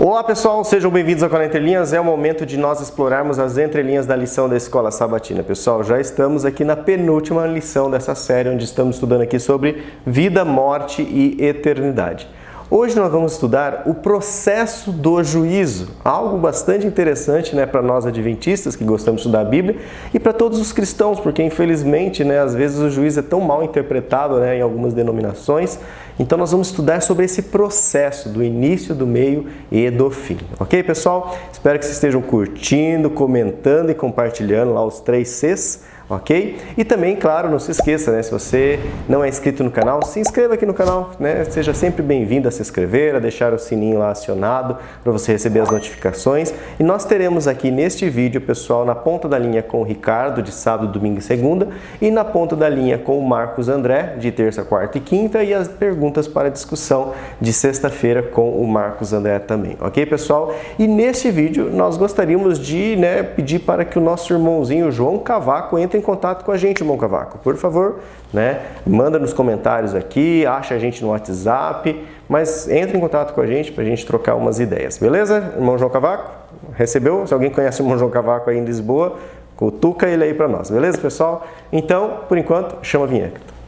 Olá pessoal, sejam bem-vindos ao canal Entre Linhas. É o momento de nós explorarmos as entrelinhas da lição da Escola Sabatina. Pessoal, já estamos aqui na penúltima lição dessa série, onde estamos estudando aqui sobre vida, morte e eternidade. Hoje nós vamos estudar o processo do juízo, algo bastante interessante, para nós adventistas que gostamos de estudar a Bíblia e para todos os cristãos, porque infelizmente, às vezes o juízo é tão mal interpretado, em algumas denominações. Então nós vamos estudar sobre esse processo do início, do meio e do fim. Ok, pessoal? Espero que vocês estejam curtindo, comentando e compartilhando lá os 3 Cs. Ok? E também, claro, não se esqueça, se você não é inscrito no canal, se inscreva aqui no canal, Seja sempre bem-vindo a se inscrever, a deixar o sininho lá acionado para você receber as notificações. E nós teremos aqui neste vídeo, pessoal, na ponta da linha com o Ricardo, de sábado, domingo e segunda, e na ponta da linha com o Marcos André, de terça, quarta e quinta, e as perguntas para discussão de sexta-feira com o Marcos André também. Ok, pessoal? E neste vídeo nós gostaríamos de pedir para que o nosso irmãozinho João Cavaco entre em contato com a gente, irmão Cavaco, por favor, manda nos comentários aqui, acha a gente no WhatsApp, mas entre em contato com a gente para a gente trocar umas ideias, beleza? Irmão João Cavaco, recebeu? Se alguém conhece o irmão João Cavaco aí em Lisboa, cutuca ele aí para nós, beleza, pessoal? Então, por enquanto, chama a vinheta.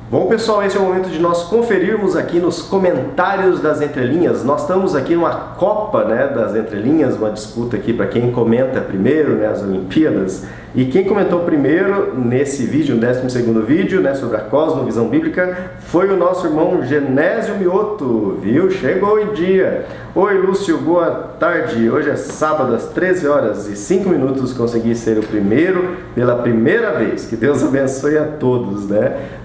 Bom, pessoal, esse é o momento de nós conferirmos aqui nos comentários das entrelinhas. Nós estamos aqui numa Copa das entrelinhas, uma disputa aqui para quem comenta primeiro, as Olimpíadas. E quem comentou primeiro nesse vídeo, no 12º vídeo, sobre a cosmovisão bíblica, foi o nosso irmão Genésio Mioto, viu? Chegou o dia! Oi, Lúcio, boa tarde. Hoje é sábado, às 13h05, consegui ser o primeiro pela primeira vez. Que Deus abençoe a todos,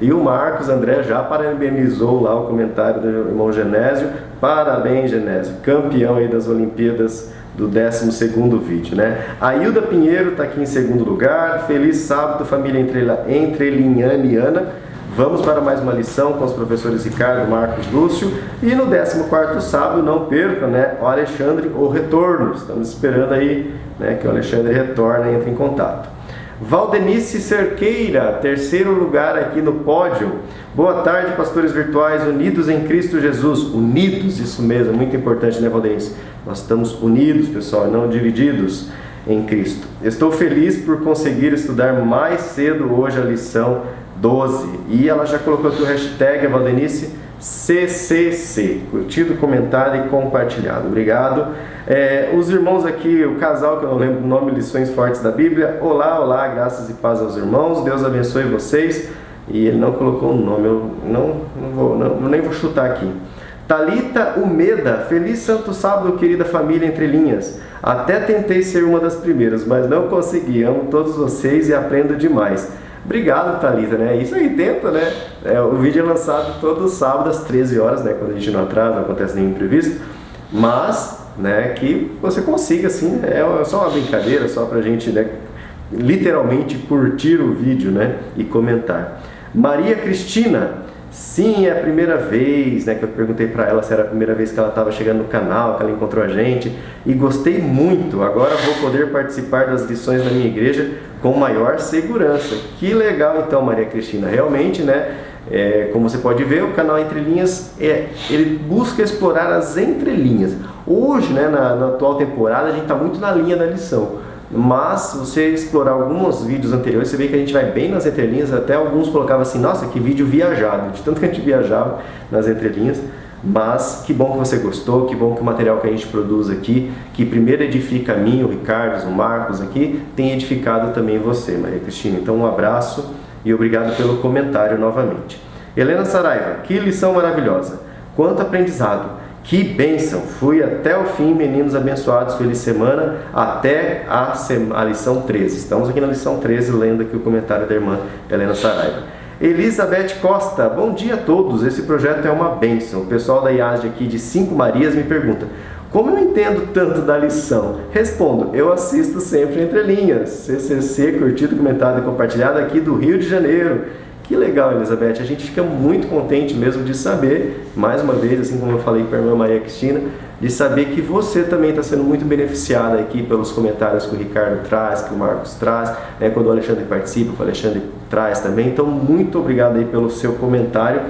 E o Marcos André já parabenizou lá o comentário do irmão Genésio. Parabéns, Genésio, campeão aí das Olimpíadas do 12º vídeo, A Hilda Pinheiro está aqui em segundo lugar. Feliz sábado, família entrelinhaniana. Vamos para mais uma lição com os professores Ricardo, Marcos e Lúcio. E no 14º sábado, não perca, o Alexandre, o retorno. Estamos esperando aí, que o Alexandre retorne e entre em contato. Valdenice Cerqueira, terceiro lugar aqui no pódio. Boa tarde, pastores virtuais, unidos em Cristo Jesus. Unidos, isso mesmo, muito importante, Valdenice? Nós estamos unidos, pessoal, não divididos em Cristo. Estou feliz por conseguir estudar mais cedo hoje a lição 12. E ela já colocou aqui o hashtag, a Valdenice, CCC. Curtido, comentado e compartilhado. Obrigado. Os irmãos aqui, o casal que eu não lembro o nome, Lições Fortes da Bíblia. Olá, olá, graças e paz aos irmãos. Deus abençoe vocês. E ele não colocou o nome, eu nem vou chutar aqui. Thalita Umeda, feliz santo sábado, querida família Entre Linhas. Até tentei ser uma das primeiras, mas não consegui. Amo todos vocês e aprendo demais. Obrigado, Thalita, Isso aí, tenta, o vídeo é lançado todo sábado às 13 horas, quando a gente não atrasa, não acontece nenhum imprevisto. Mas, que você consiga, assim, é só uma brincadeira, só pra gente, literalmente curtir o vídeo, e comentar. Maria Cristina, sim, é a primeira vez, que eu perguntei para ela se era a primeira vez que ela estava chegando no canal, que ela encontrou a gente, e gostei muito. Agora vou poder participar das lições da minha igreja com maior segurança. Que legal, então, Maria Cristina. Realmente, como você pode ver, o canal Entre Linhas, ele busca explorar as entrelinhas. Hoje, na atual temporada, a gente está muito na linha da lição. Mas, se você explorar alguns vídeos anteriores, você vê que a gente vai bem nas entrelinhas. Até alguns colocavam assim, nossa, que vídeo viajado, de tanto que a gente viajava nas entrelinhas. Mas que bom que você gostou, que bom que o material que a gente produz aqui, que primeiro edifica a mim, o Ricardo, o Marcos aqui, tem edificado também você, Maria Cristina. Então um abraço e obrigado pelo comentário novamente. Helena Saraiva, que lição maravilhosa, quanto aprendizado. Que bênção! Fui até o fim, meninos abençoados, feliz semana, até a lição 13. Estamos aqui na lição 13, lendo aqui o comentário da irmã Helena Saraiva. Elizabeth Costa, bom dia a todos, esse projeto é uma bênção. O pessoal da IASD aqui de 5 Marias me pergunta, como eu entendo tanto da lição? Respondo, eu assisto sempre Entre Linhas, CCC, curtido, comentado e compartilhado aqui do Rio de Janeiro. Que legal, Elizabeth. A gente fica muito contente mesmo de saber, mais uma vez, assim como eu falei para a irmã Maria Cristina, de saber que você também está sendo muito beneficiada aqui pelos comentários que o Ricardo traz, que o Marcos traz, né, quando o Alexandre participa, que o Alexandre traz também. Então, muito obrigado aí pelo seu comentário.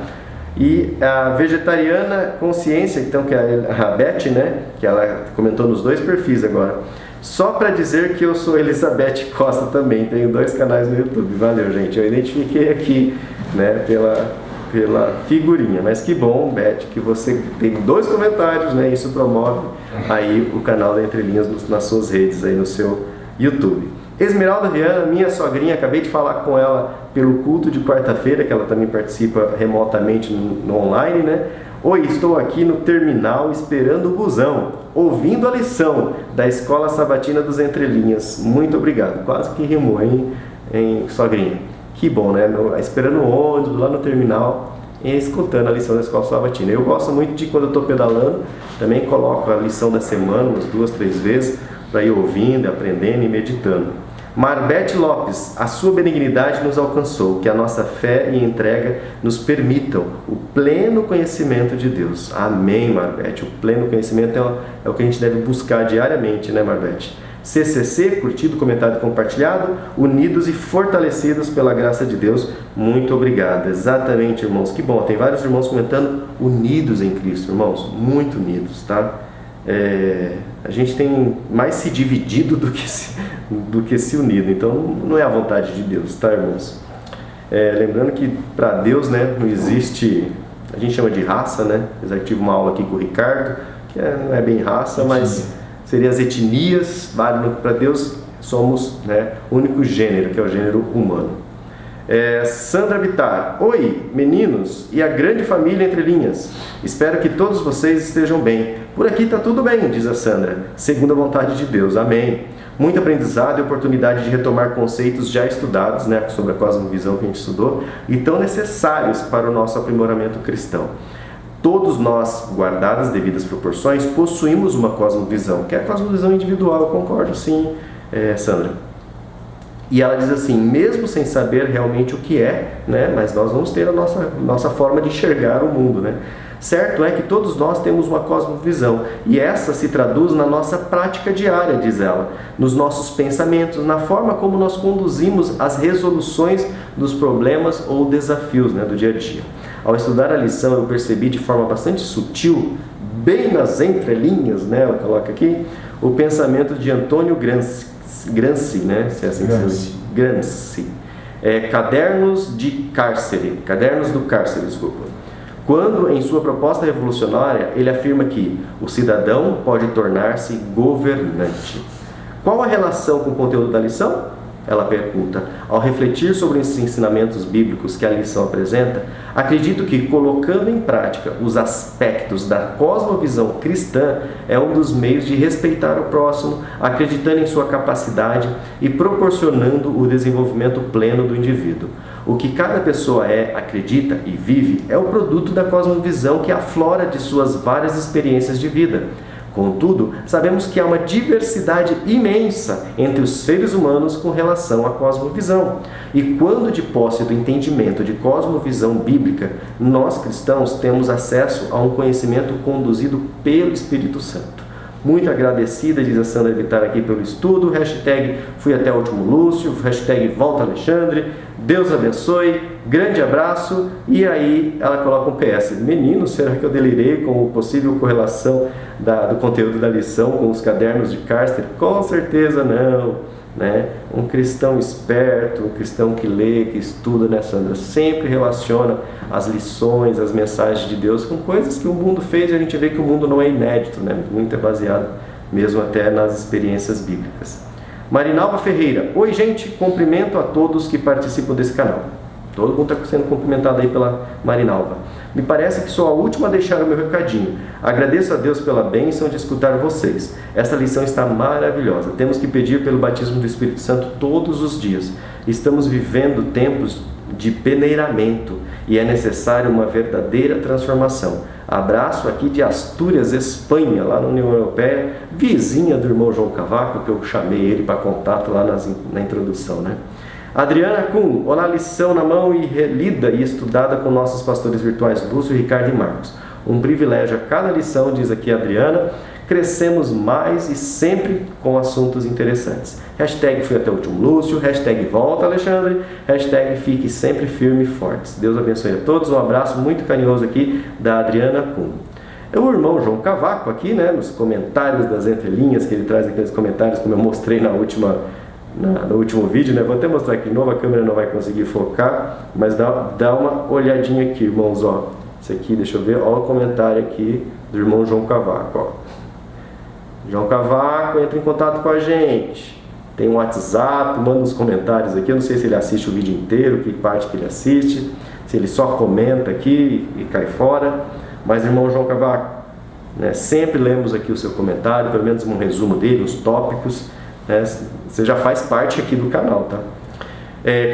E a Vegetariana Consciência, então, que é a Beth, né, que ela comentou nos 2 perfis agora. Só para dizer que eu sou Elizabeth Costa também, tenho 2 canais no YouTube. Valeu, gente. Eu identifiquei aqui, né, pela figurinha. Mas que bom, Beth, que você tem 2 comentários, né? Isso promove aí o canal da Entre Linhas nas suas redes, aí no seu YouTube. Esmeralda Viana, minha sogrinha, acabei de falar com ela pelo culto de quarta-feira, que ela também participa remotamente no online, né? Oi, estou aqui no terminal esperando o busão, ouvindo a lição da Escola Sabatina dos Entre Linhas. Muito obrigado. Quase que rimou, hein, sogrinha? Que bom, né? Esperando o ônibus lá no terminal e escutando a lição da Escola Sabatina. Eu gosto muito de, quando eu estou pedalando, também coloco a lição da semana umas 2, 3 vezes para ir ouvindo, aprendendo e meditando. Marbete Lopes, a sua benignidade nos alcançou, que a nossa fé e entrega nos permitam o pleno conhecimento de Deus. Amém, Marbete. O pleno conhecimento é o que a gente deve buscar diariamente, né, Marbete? CCC, curtido, comentado e compartilhado, unidos e fortalecidos pela graça de Deus. Muito obrigado. Exatamente, irmãos. Que bom, tem vários irmãos comentando unidos em Cristo, irmãos. Muito unidos, tá? A gente tem mais se dividido do que se unido, então não é a vontade de Deus, tá, irmãos? Lembrando que para Deus, né, não existe, a gente chama de raça, né? Apesar que tive uma aula aqui com o Ricardo, que não é bem raça, mas seria as etnias. Para Deus somos, né, o único gênero, que é o gênero humano. Sandra Bittar, oi meninos e a grande família Entre Linhas, espero que todos vocês estejam bem. Por aqui está tudo bem, diz a Sandra, segundo a vontade de Deus, amém. Muito aprendizado e oportunidade de retomar conceitos já estudados, né, sobre a cosmovisão que a gente estudou e tão necessários para o nosso aprimoramento cristão. Todos nós, guardadas as devidas proporções, possuímos uma cosmovisão, que é a cosmovisão individual, eu concordo sim, Sandra. E ela diz assim, mesmo sem saber realmente o que é, né, mas nós vamos ter a nossa forma de enxergar o mundo, né? Certo é que todos nós temos uma cosmovisão, e essa se traduz na nossa prática diária, diz ela, nos nossos pensamentos, na forma como nós conduzimos as resoluções dos problemas ou desafios, né, do dia a dia. Ao estudar a lição, eu percebi de forma bastante sutil, bem nas entrelinhas, né, ela coloca aqui, o pensamento de Antônio Gramsci, né? Se é assim que se diz. Gramsci. Cadernos do Cárcere, desculpa. Quando, em sua proposta revolucionária, ele afirma que o cidadão pode tornar-se governante. Qual a relação com o conteúdo da lição? Ela pergunta. Ao refletir sobre os ensinamentos bíblicos que a lição apresenta, acredito que, colocando em prática os aspectos da cosmovisão cristã, é um dos meios de respeitar o próximo, acreditando em sua capacidade e proporcionando o desenvolvimento pleno do indivíduo. O que cada pessoa acredita e vive é o produto da cosmovisão que aflora de suas várias experiências de vida. Contudo, sabemos que há uma diversidade imensa entre os seres humanos com relação à cosmovisão. E quando de posse do entendimento de cosmovisão bíblica, nós cristãos temos acesso a um conhecimento conduzido pelo Espírito Santo. Muito agradecida, diz a Sandra Vittar aqui pelo estudo, hashtag fui até o último Lúcio, hashtag volta Alexandre, Deus abençoe, grande abraço. E aí ela coloca um PS, menino, será que eu delirei com a possível correlação do conteúdo da lição com os cadernos de Cárcere? Com certeza não, né? Um cristão esperto, um cristão que lê, que estuda, né, Sandra, sempre relaciona as lições, as mensagens de Deus com coisas que o mundo fez, e a gente vê que o mundo não é inédito, né? Muito é baseado mesmo até nas experiências bíblicas. Marinalva Ferreira, oi gente, cumprimento a todos que participam desse canal. Todo mundo está sendo cumprimentado aí pela Marinalva. Me parece que sou a última a deixar o meu recadinho. Agradeço a Deus pela bênção de escutar vocês. Esta lição está maravilhosa. Temos que pedir pelo batismo do Espírito Santo todos os dias. Estamos vivendo tempos de peneiramento e é necessária uma verdadeira transformação. Abraço aqui de Astúrias, Espanha, lá na União Europeia, vizinha do irmão João Cavaco, que eu chamei ele para contato lá na introdução, né? Adriana Kuhn, olá, lição na mão e relida e estudada com nossos pastores virtuais Lúcio, Ricardo e Marcos. Um privilégio a cada lição, diz aqui a Adriana. Crescemos mais e sempre com assuntos interessantes. Hashtag fui até o último Lúcio, hashtag volta Alexandre, hashtag fique sempre firme e fortes. Deus abençoe a todos. Um abraço muito carinhoso aqui da Adriana Kuhn. O irmão João Cavaco aqui, né, nos comentários das entrelinhas, que ele traz aqueles comentários como eu mostrei no último vídeo, né? Vou até mostrar aqui de novo, a câmera não vai conseguir focar, mas dá uma olhadinha aqui, irmãos, ó. Esse aqui, deixa eu ver, ó o comentário aqui do irmão João Cavaco, ó. João Cavaco, entra em contato com a gente. Tem um WhatsApp, manda nos comentários aqui. Eu não sei se ele assiste o vídeo inteiro, que parte que ele assiste, se ele só comenta aqui e cai fora. Mas, irmão João Cavaco, né, sempre lemos aqui o seu comentário, pelo menos um resumo dele, os tópicos, né, você já faz parte aqui do canal, tá?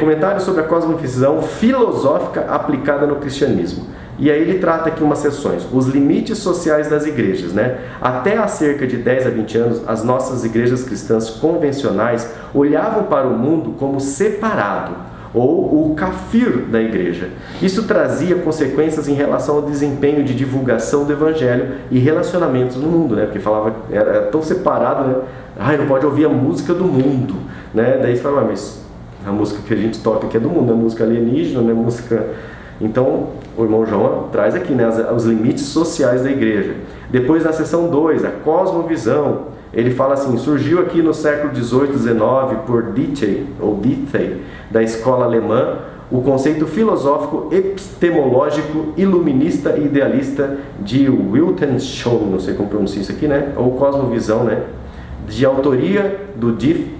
Comentário sobre a cosmovisão filosófica aplicada no cristianismo. E aí ele trata aqui umas seções, os limites sociais das igrejas, né? Até há cerca de 10 a 20 anos, as nossas igrejas cristãs convencionais olhavam para o mundo como separado, ou o kafir da igreja. Isso trazia consequências em relação ao desempenho de divulgação do evangelho e relacionamentos no mundo, né? Porque falava, era tão separado, né? Não pode ouvir a música do mundo, né? Daí você fala, mas a música que a gente toca aqui é do mundo, é música alienígena, não é música... Então, o irmão João traz aqui, né, os limites sociais da igreja. Depois, na seção 2, a cosmovisão, ele fala assim, surgiu aqui no século XVIII, XIX, por Dietzsch, da escola alemã, o conceito filosófico epistemológico iluminista e idealista de Weltanschauung, não sei como pronuncia isso aqui, né, ou cosmovisão, né, de autoria do Dilthey,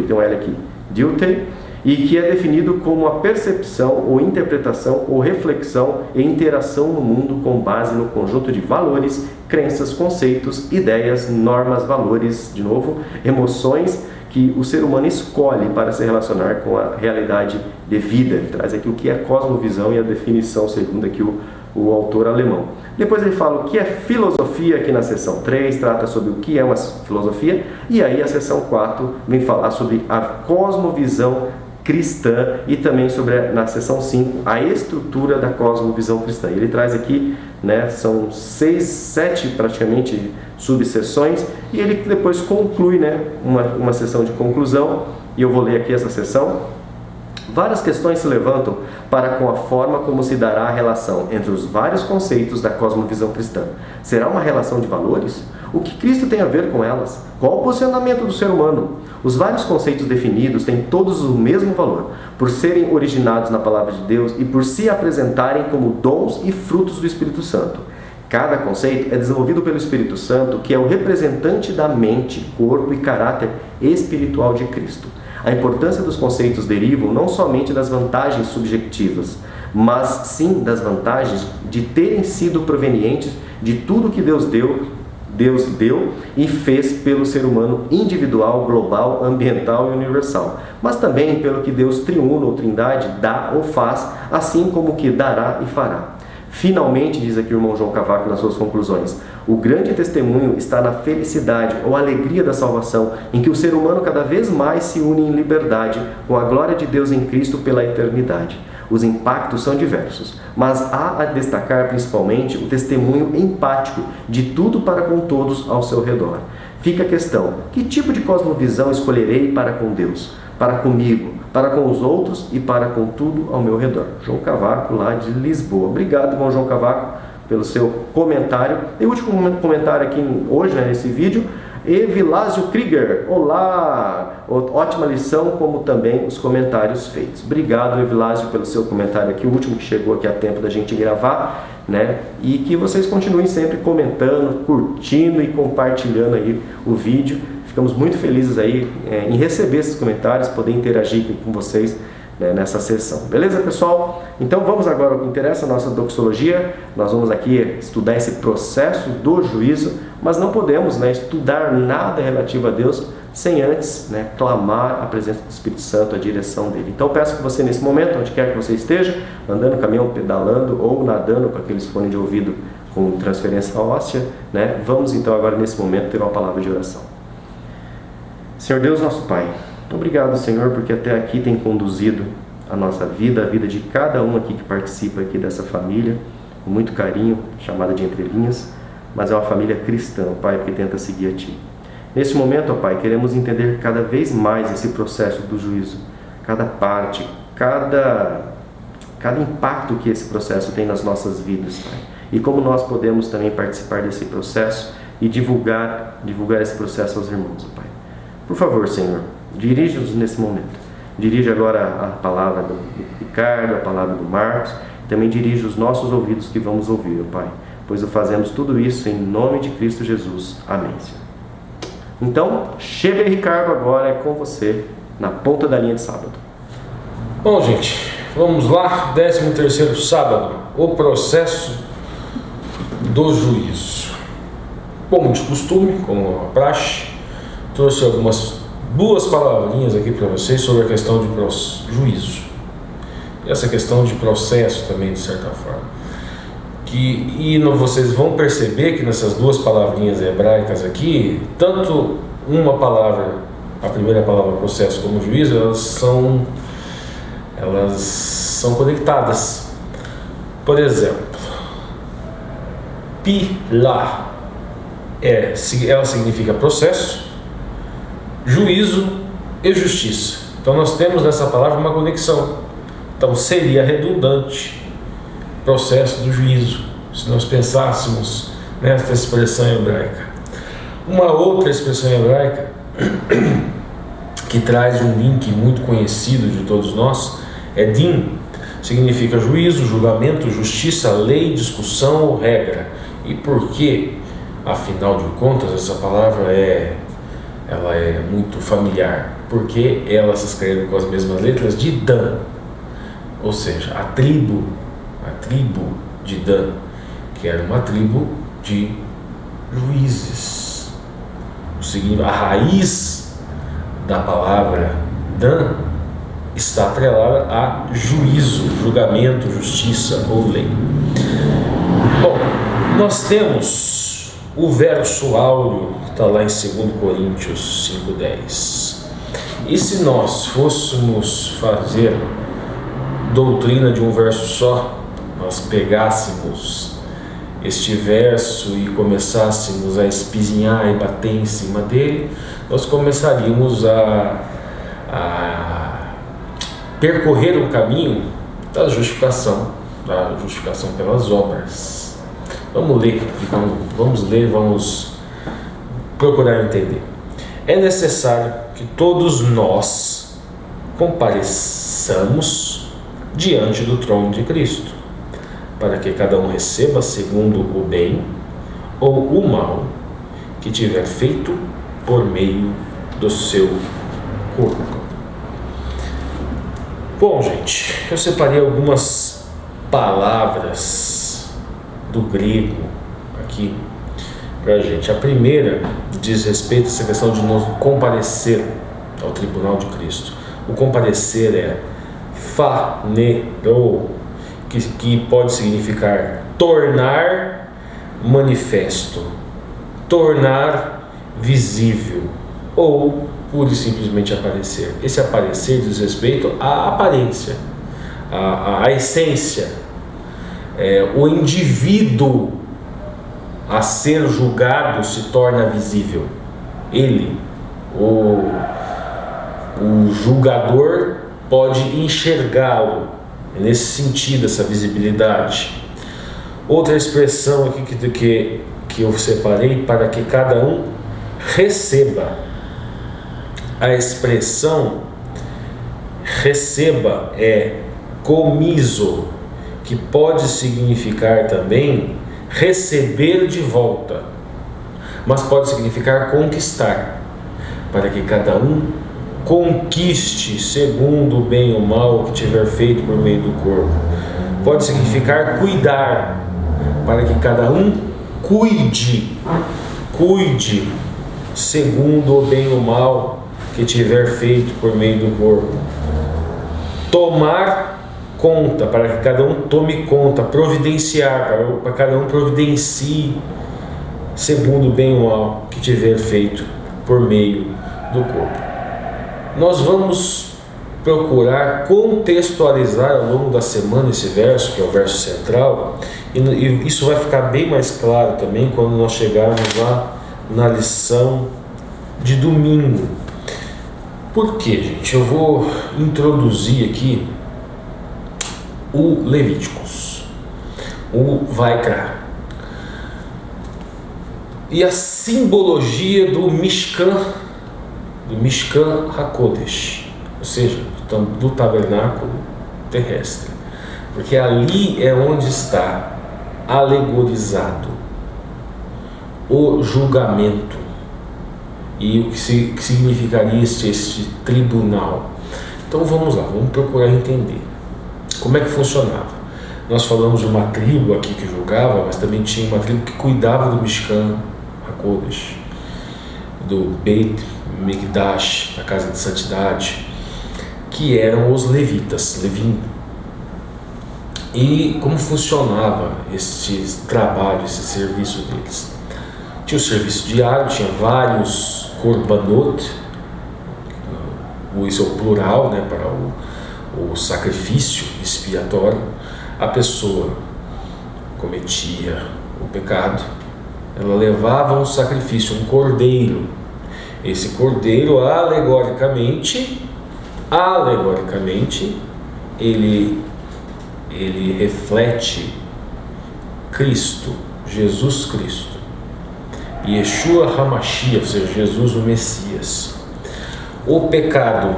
tem um L aqui, Dilthey, e que é definido como a percepção ou interpretação ou reflexão e interação no mundo com base no conjunto de valores, crenças, conceitos, ideias, normas, valores, de novo, emoções que o ser humano escolhe para se relacionar com a realidade de vida. Ele traz aqui o que é cosmovisão e a definição segundo aqui o autor alemão. Depois ele fala o que é filosofia, aqui na seção 3, trata sobre o que é uma filosofia, e aí a seção 4 vem falar sobre a cosmovisão cristã e também sobre, na seção 5, a estrutura da cosmovisão cristã. Ele traz aqui, né, são 7 praticamente subseções, e ele depois conclui, né, uma sessão de conclusão, e eu vou ler aqui essa sessão. Várias questões se levantam para com a forma como se dará a relação entre os vários conceitos da cosmovisão cristã. Será uma relação de valores? O que Cristo tem a ver com elas? Qual o posicionamento do ser humano? Os vários conceitos definidos têm todos o mesmo valor, por serem originados na Palavra de Deus e por se apresentarem como dons e frutos do Espírito Santo. Cada conceito é desenvolvido pelo Espírito Santo, que é o representante da mente, corpo e caráter espiritual de Cristo. A importância dos conceitos derivam não somente das vantagens subjetivas, mas sim das vantagens de terem sido provenientes de tudo que Deus deu e fez pelo ser humano individual, global, ambiental e universal, mas também pelo que Deus triuno ou trindade dá ou faz, assim como que dará e fará. Finalmente, diz aqui o irmão João Cavaco nas suas conclusões, o grande testemunho está na felicidade ou alegria da salvação, em que o ser humano cada vez mais se une em liberdade com a glória de Deus em Cristo pela eternidade. Os impactos são diversos, mas há a destacar principalmente o testemunho empático de tudo para com todos ao seu redor. Fica a questão, que tipo de cosmovisão escolherei para com Deus, para comigo, para com os outros e para com tudo ao meu redor? João Cavaco, lá de Lisboa. Obrigado, irmão João Cavaco, pelo seu comentário. E o último comentário aqui hoje, né, nesse vídeo, Evilásio Krieger, olá, ótima lição, como também os comentários feitos. Obrigado, Evilásio, pelo seu comentário aqui, o último que chegou aqui a tempo da gente gravar, né? E que vocês continuem sempre comentando, curtindo e compartilhando aí o vídeo. Ficamos muito felizes aí em receber esses comentários, poder interagir com vocês, né, nessa sessão. Beleza, pessoal? Então vamos agora ao que interessa, a nossa doxologia. Nós vamos aqui estudar esse processo do juízo, mas não podemos, né, estudar nada relativo a Deus sem antes, né, clamar a presença do Espírito Santo, a direção dele. Então peço que você, nesse momento, onde quer que você esteja, andando, caminhão, pedalando ou nadando com aqueles fones de ouvido com transferência óssea, né, vamos então agora nesse momento ter uma palavra de oração. Senhor Deus, nosso Pai, Obrigado, Senhor, porque até aqui tem conduzido a nossa vida, a vida de cada um aqui que participa aqui dessa família, com muito carinho, chamada de Entrelinhas, mas é uma família cristã, Pai, que tenta seguir a Ti. Nesse momento, ó Pai, queremos entender cada vez mais esse processo do juízo, cada parte, cada impacto que esse processo tem nas nossas vidas, Pai. E como nós podemos também participar desse processo e divulgar esse processo aos irmãos, ó Pai. Por favor, Senhor, dirige-nos nesse momento. Dirige agora a palavra do Ricardo, a palavra do Marcos, também dirige os nossos ouvidos que vamos ouvir, ó Pai, pois o fazemos tudo isso em nome de Cristo Jesus. Amém, Senhor. Então, chega Ricardo, agora é com você, na ponta da linha de sábado. Bom, gente, vamos lá, 13º sábado, o processo do juízo. Como de costume, como a praxe, trouxe algumas duas palavrinhas aqui para vocês sobre a questão de juízo. E essa questão de processo também, de certa forma. Vocês vão perceber que nessas duas palavrinhas hebraicas aqui, tanto uma palavra, a primeira palavra processo como juízo, elas são conectadas. Por exemplo, pilá, ela significa processo, juízo e justiça. Então nós temos nessa palavra uma conexão. Então seria redundante processo do juízo, se nós pensássemos nessa expressão hebraica. Uma outra expressão hebraica que traz um link muito conhecido de todos nós é din, significa juízo, julgamento, justiça, lei, discussão ou regra. E por que, afinal de contas, essa palavra ela é muito familiar? Porque ela se escreve com as mesmas letras de Dan, ou seja, a tribo de Dan, que era uma tribo de juízes. A raiz da palavra Dan está atrelada a juízo, julgamento, justiça ou lei. Bom, nós temos o verso áureo, está lá em 2 Coríntios 5:10. E se nós fôssemos fazer doutrina de um verso só, nós pegássemos este verso e começássemos a espizinhar e bater em cima dele, nós começaríamos a percorrer um caminho da justificação pelas obras. Vamos procurar entender. É necessário que todos nós compareçamos diante do trono de Cristo, para que cada um receba segundo o bem ou o mal que tiver feito por meio do seu corpo. Bom, gente, eu separei algumas palavras do grego aqui pra gente. A primeira diz respeito a essa questão de nós comparecer ao tribunal de Cristo. O comparecer é phanero, que pode significar tornar manifesto, tornar visível, ou pura e simplesmente aparecer. Esse aparecer diz respeito à aparência, à essência. O indivíduo a ser julgado se torna visível. Ele, o julgador, pode enxergá-lo. Nesse sentido, essa visibilidade. Outra expressão aqui que eu separei, para que cada um receba. A expressão receba é comiso, que pode significar também receber de volta, mas pode significar conquistar, para que cada um conquiste segundo o bem ou mal que tiver feito por meio do corpo. Pode significar cuidar, para que cada um cuide segundo o bem ou mal que tiver feito por meio do corpo. Tomar conta, para que cada um tome conta. Providenciar, para que cada um providencie segundo o bem ou mal que tiver feito por meio do corpo. Nós vamos procurar contextualizar ao longo da semana esse verso, que é o verso central, e isso vai ficar bem mais claro também quando nós chegarmos lá na lição de domingo. Por quê, gente? Eu vou introduzir aqui o Levíticos, o Vaikra, e a simbologia do Mishkan HaKodesh, ou seja, do tabernáculo terrestre, porque ali é onde está alegorizado o julgamento e o que significaria este tribunal. Então vamos lá, vamos procurar entender como é que funcionava. Nós falamos de uma tribo aqui que julgava, mas também tinha uma tribo que cuidava do Mishkan HaKodesh, do Beit Mikdash, da casa de santidade, que eram os levitas, Levim. E como funcionava esse trabalho, esse serviço deles? Tinha o serviço diário, tinha vários korbanot, isso é o plural, né, para o sacrifício expiatório. A pessoa cometia o pecado, ela levava um sacrifício, um cordeiro. Esse cordeiro, alegoricamente, ele reflete Cristo, Jesus Cristo, Yeshua HaMashiach, ou seja, Jesus o Messias. O pecado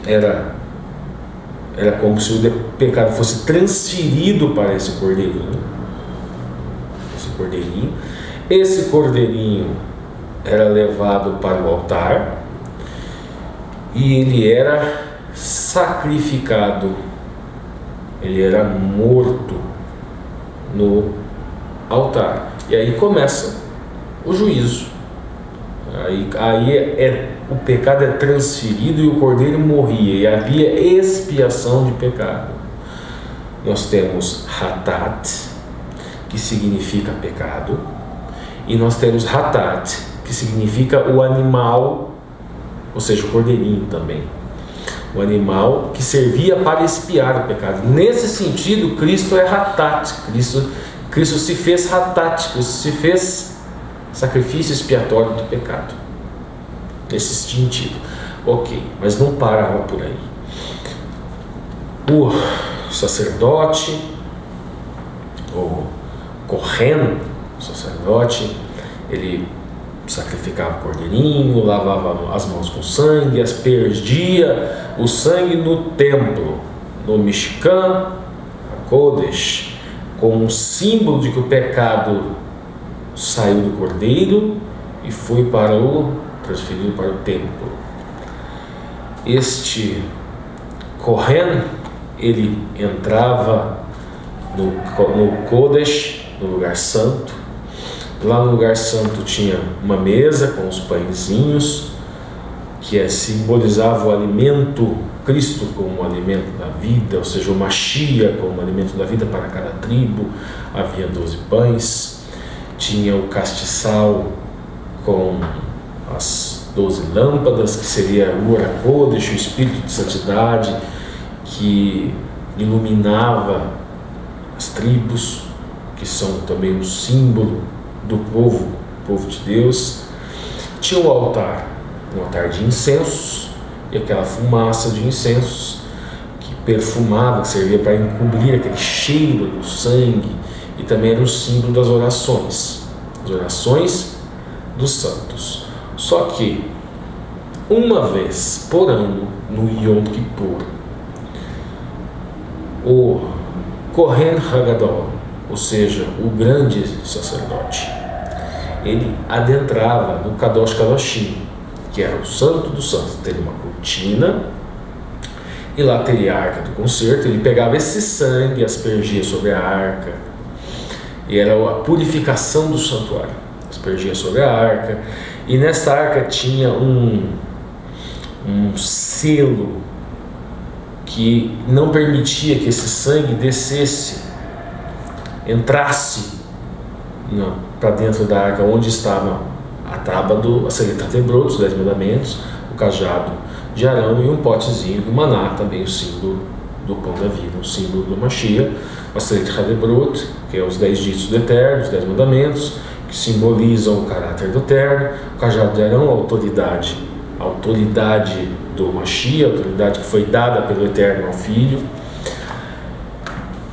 era como se o pecado fosse transferido para esse cordeirinho. Esse cordeirinho era levado para o altar e ele era sacrificado, ele era morto no altar. E aí começa o juízo. O pecado é transferido e o cordeiro morria, e havia expiação de pecado. Nós temos Hatat, que significa pecado, e nós temos Hatat, que significa o animal, ou seja, o cordeirinho também, o animal que servia para expiar o pecado. Nesse sentido, Cristo é Hatat, Cristo se fez Hatat, Cristo se fez sacrifício expiatório do pecado, nesse sentido. Ok, mas não parava por aí. O sacerdote, o Kohen, o sacerdote, ele sacrificava o cordeirinho, lavava as mãos com sangue, aspergia o sangue no templo, no Mishkan HaKodesh, como um símbolo de que o pecado saiu do cordeiro e foi transferido para o templo. Este Kohen, ele entrava no Kodesh, no lugar santo. Lá no lugar santo tinha uma mesa com os pãezinhos, que simbolizava o alimento, Cristo como o alimento da vida, ou seja, o Mashiach como o alimento da vida para cada tribo. Havia 12 pães, tinha o castiçal com as 12 lâmpadas, que seria o Ruach HaKodesh, o Espírito de Santidade, que iluminava as tribos, que são também um símbolo do povo de Deus. Tinha o altar, um altar de incensos, e aquela fumaça de incensos que perfumava, que servia para encobrir aquele cheiro do sangue, e também era um símbolo das orações, as orações dos santos. Só que uma vez por ano, no Yom Kippur, o Kohen Hagadol, ou seja, o grande sacerdote, ele adentrava no Kadosh Kadoshim, que era o santo dos santos. Teria uma cortina e lá teria a arca do concerto. Ele pegava esse sangue e aspergia sobre a arca, e era a purificação do santuário. Aspergia sobre a arca, e nessa arca tinha um selo que não permitia que esse sangue descesse, entrasse para dentro da arca, onde estava a tábua a Selitat Ebrot, os 10 mandamentos, o cajado de Arão e um potezinho do maná, também o símbolo do pão da vida, o símbolo do Mashiach, Aseret Hadebrot, que é os 10 ditos do Eterno, os 10 mandamentos, que simbolizam o caráter do Eterno, o cajado de Arão, a autoridade do Mashiach, a autoridade que foi dada pelo Eterno ao Filho,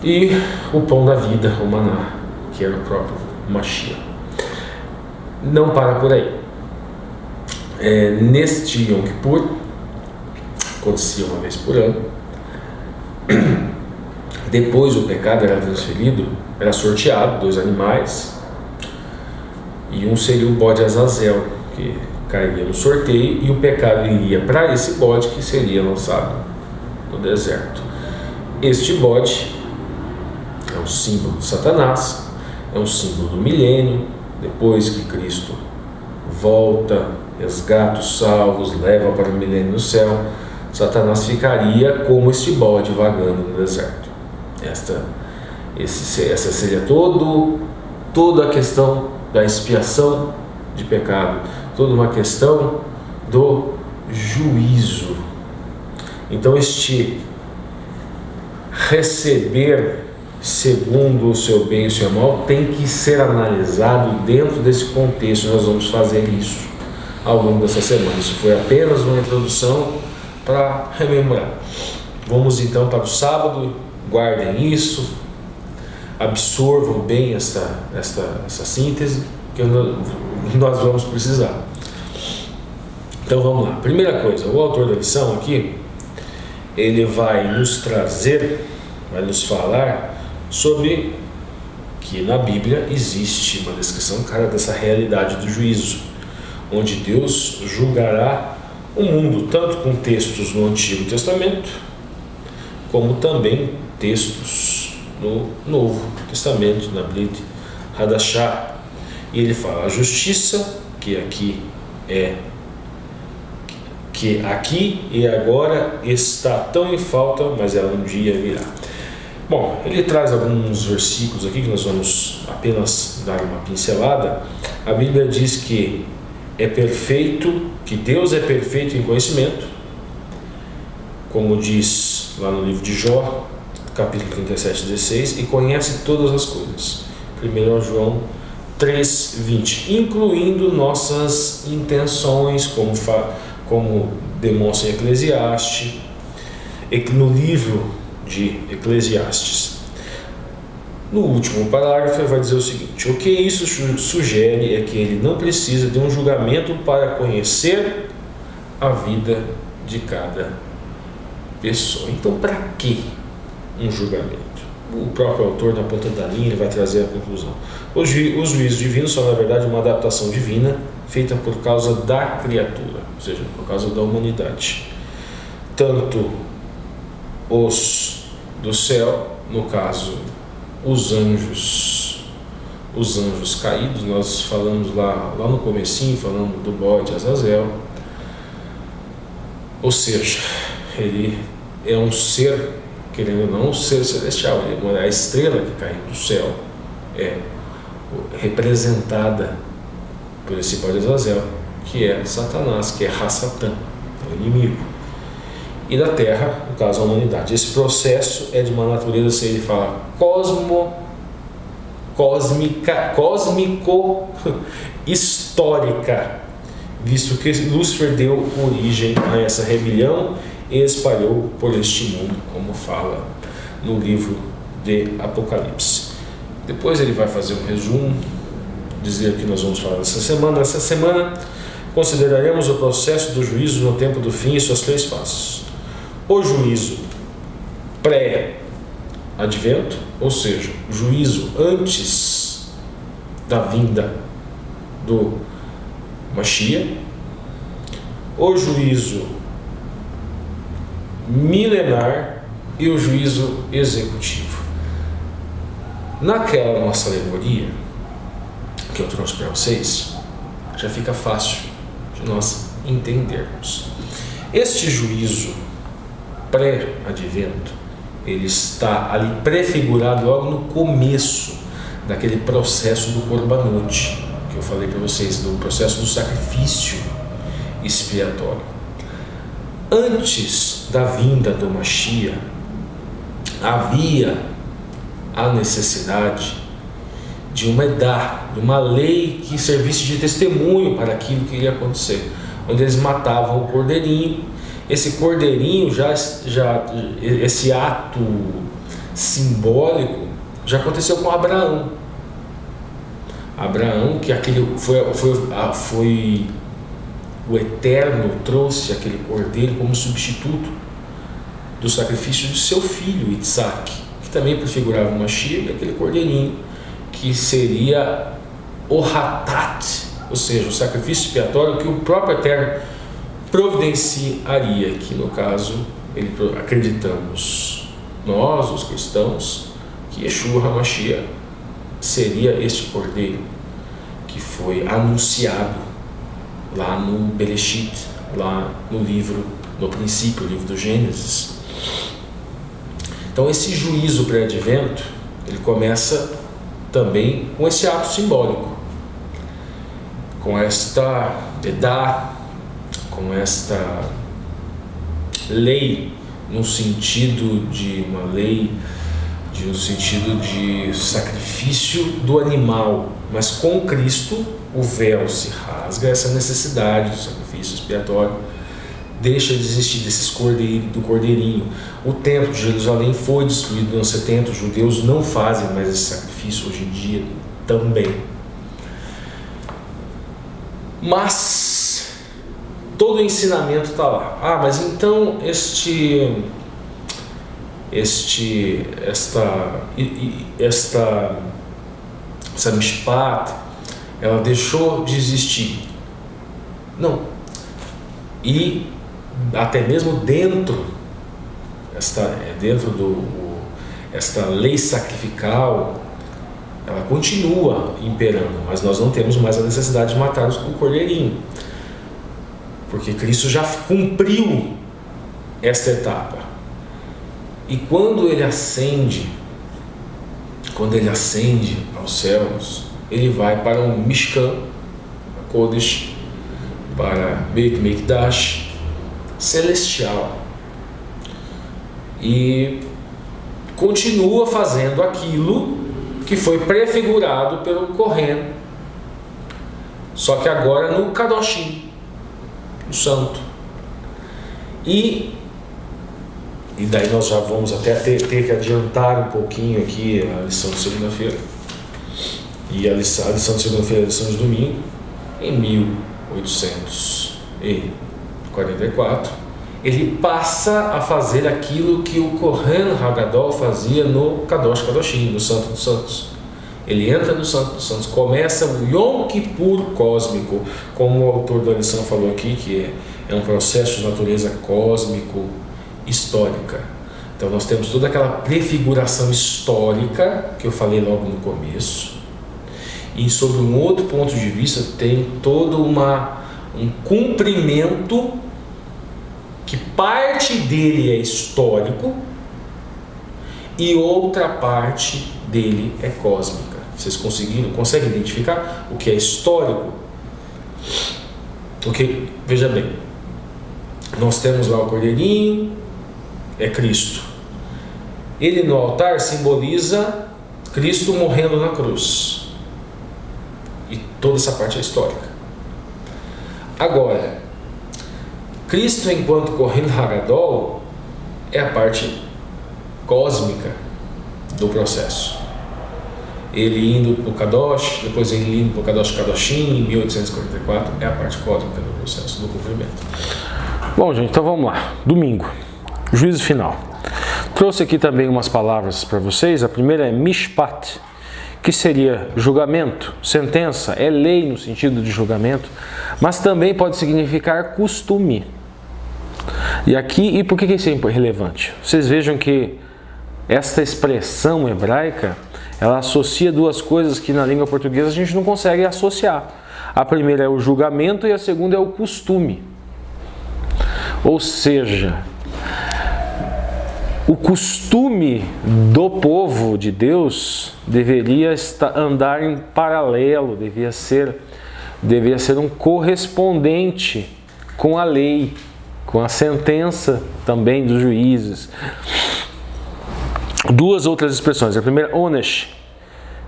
e o pão da vida, o maná, que era o próprio Mashiach. Não para por aí. Neste Yom Kippur, acontecia uma vez por ano, depois o pecado era transferido, era sorteado 2 animais, e um seria o bode Azazel, que cairia no sorteio, e o pecado iria para esse bode, que seria lançado no deserto. Este bode é um símbolo de Satanás, é um símbolo do milênio. Depois que Cristo volta, resgata os salvos, leva para o milênio no céu, Satanás ficaria como este bode vagando no deserto. Essa seria toda a questão da expiação de pecado, toda uma questão do juízo. Então, este receber segundo o seu bem e o seu mal tem que ser analisado dentro desse contexto. Nós vamos fazer isso ao longo dessa semana. Isso foi apenas uma introdução para rememorar. Vamos então para o sábado. Guardem isso, absorvam bem essa síntese que nós vamos precisar. Então vamos lá. Primeira coisa, o autor da lição aqui, ele vai nos falar sobre que na Bíblia existe uma descrição clara dessa realidade do juízo, onde Deus julgará o mundo, tanto com textos no Antigo Testamento, como também textos no Novo Testamento, na Brit Hadashah. E ele fala: a justiça que aqui e agora está tão em falta, mas ela um dia virá. Bom, ele traz alguns versículos aqui que nós vamos apenas dar uma pincelada. A Bíblia diz que Deus é perfeito em conhecimento, como diz lá no livro de Jó, capítulo 37:16, e conhece todas as coisas. 1 João 3:20, incluindo nossas intenções, como demonstra em Eclesiastes, no livro de Eclesiastes. No último parágrafo ele vai dizer o seguinte: o que isso sugere é que ele não precisa de um julgamento para conhecer a vida de cada pessoa. Então, para que um julgamento? O próprio autor, na ponta da linha, ele vai trazer a conclusão. Os juízos divinos são, na verdade, uma adaptação divina feita por causa da criatura, ou seja, por causa da humanidade. Tanto os do céu, no caso, os anjos caídos, nós falamos lá no comecinho, falando do bode Azazel, ou seja, ele é um ser, querendo ou não, um ser celestial. A estrela que caiu do céu é representada por esse bode Azazel, que é Satanás, que é Hassatan, o inimigo. E da terra, no caso a humanidade. Esse processo é de uma natureza, ele fala, cósmico-histórica, visto que Lúcifer deu origem a essa rebelião e espalhou por este mundo, como fala no livro de Apocalipse. Depois ele vai fazer um resumo, dizer que nós vamos falar dessa semana. Essa semana consideraremos o processo do juízo no tempo do fim e suas 3 faces. O juízo pré-advento, ou seja, o juízo antes da vinda do Mashiach. O juízo milenar e o juízo executivo. Naquela nossa alegoria que eu trouxe para vocês, já fica fácil de nós entendermos. Este juízo pré-advento, ele está ali prefigurado logo no começo daquele processo do Korbanot, que eu falei para vocês, do processo do sacrifício expiatório. antes da vinda do Mashiach, havia a necessidade de uma edá, de uma lei que servisse de testemunho para aquilo que ia acontecer, onde eles matavam o cordeirinho. Esse cordeirinho, esse ato simbólico, já aconteceu com Abraão. Abraão, que aquele foi o Eterno trouxe aquele cordeiro como substituto do sacrifício de seu filho Isaac, que também prefigurava uma Mashiach, aquele cordeirinho que seria o Hatat, ou seja, o sacrifício expiatório que o próprio Eterno providenciaria, que no caso acreditamos nós, os cristãos, que Yeshua HaMashiach seria este cordeiro que foi anunciado lá no Bereshit, lá no livro, no princípio, o livro do Gênesis. Então esse juízo pré-advento, ele começa também com esse ato simbólico, com esta edá, com esta lei, no sentido de uma lei, no sentido de sacrifício do animal, mas com Cristo o véu se rasga, essa necessidade do sacrifício expiatório deixa de existir, do cordeirinho. O templo de Jerusalém foi destruído no ano 70, os judeus não fazem mais esse sacrifício hoje em dia também. Mas todo o ensinamento está lá. Mas então essa mishpat, ela deixou de existir? Não. E até mesmo dentro esta lei sacrificial, ela continua imperando, mas nós não temos mais a necessidade de matar o cordeirinho, porque Cristo já cumpriu esta etapa. E quando ele ascende aos céus, ele vai para o Mishkan Kodesh, para Beit Mikdash celestial, e continua fazendo aquilo que foi prefigurado pelo Kohen, só que agora no Kadoshim, no santo. E daí nós já vamos até ter que adiantar um pouquinho aqui a lição de segunda-feira, e a lição de segunda-feira, a lição de domingo, em 1844, ele passa a fazer aquilo que o Kohen Hagadol fazia no Kadosh Kadoshim, no Santo dos Santos. Ele entra no Santo dos Santos, começa o Yom Kippur cósmico, como o autor da lição falou aqui, que é um processo de natureza cósmico histórica. Então nós temos toda aquela prefiguração histórica que eu falei logo no começo, e sobre um outro ponto de vista tem todo um cumprimento que parte dele é histórico e outra parte dele é cósmica. Vocês conseguem identificar o que é histórico? Porque, veja bem, nós temos lá o cordeirinho, é Cristo. Ele no altar simboliza Cristo morrendo na cruz. E toda essa parte é histórica. Agora, Cristo enquanto Kohen Hagadol é a parte cósmica do processo. Ele indo para o Kadosh, depois ele indo para o Kadosh Kadoshim, em 1844, é a parte cósmica do processo, do cumprimento. Bom, gente, então vamos lá. Domingo, juízo final. Trouxe aqui também umas palavras para vocês. A primeira é Mishpat, que seria julgamento, sentença, é lei no sentido de julgamento, mas também pode significar costume. E por que isso é relevante? Vocês vejam que essa expressão hebraica, ela associa duas coisas que na língua portuguesa a gente não consegue associar. A primeira é o julgamento e a segunda é o costume. Ou seja, o costume do povo de Deus deveria andar em paralelo, deveria ser um correspondente com a lei. com a sentença também dos juízes. Duas outras expressões. A primeira, onesh,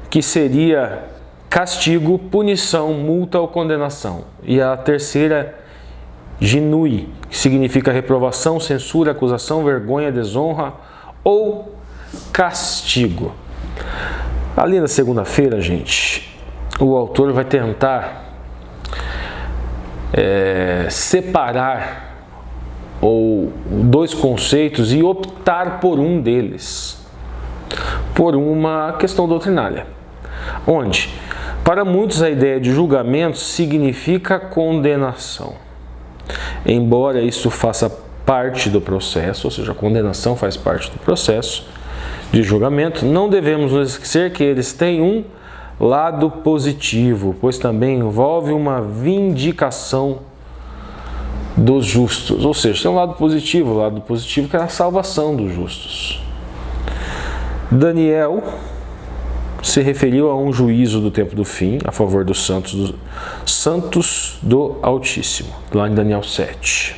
que seria castigo, punição, multa ou condenação. E a terceira, ginui, que significa reprovação, censura, acusação, vergonha, desonra ou castigo. Ali na segunda-feira, gente, o autor vai tentar separar dois conceitos e optar por um deles, por uma questão doutrinária, onde, para muitos, a ideia de julgamento significa condenação. Embora isso faça parte do processo, ou seja, a condenação faz parte do processo de julgamento, não devemos nos esquecer que eles têm um lado positivo, pois também envolve uma vindicação dos justos. Ou seja, tem um lado positivo, o lado positivo que é a salvação dos justos. Daniel se referiu a um juízo do tempo do fim, a favor dos santos do Altíssimo, lá em Daniel 7.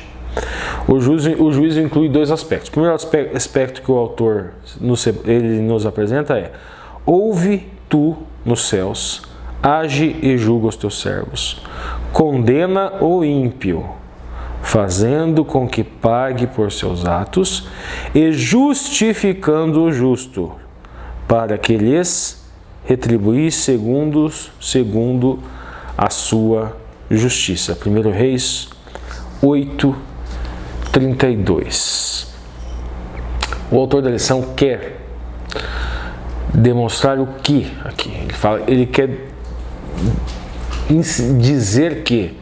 O juízo inclui dois aspectos. O primeiro aspecto que o autor nos apresenta é: ouve tu nos céus, age e julga os teus servos, condena o ímpio, fazendo com que pague por seus atos e justificando o justo, para que lhes retribuir segundo a sua justiça. 1 Reis 8:32. O autor da lição quer demonstrar o que aqui? Ele quer dizer que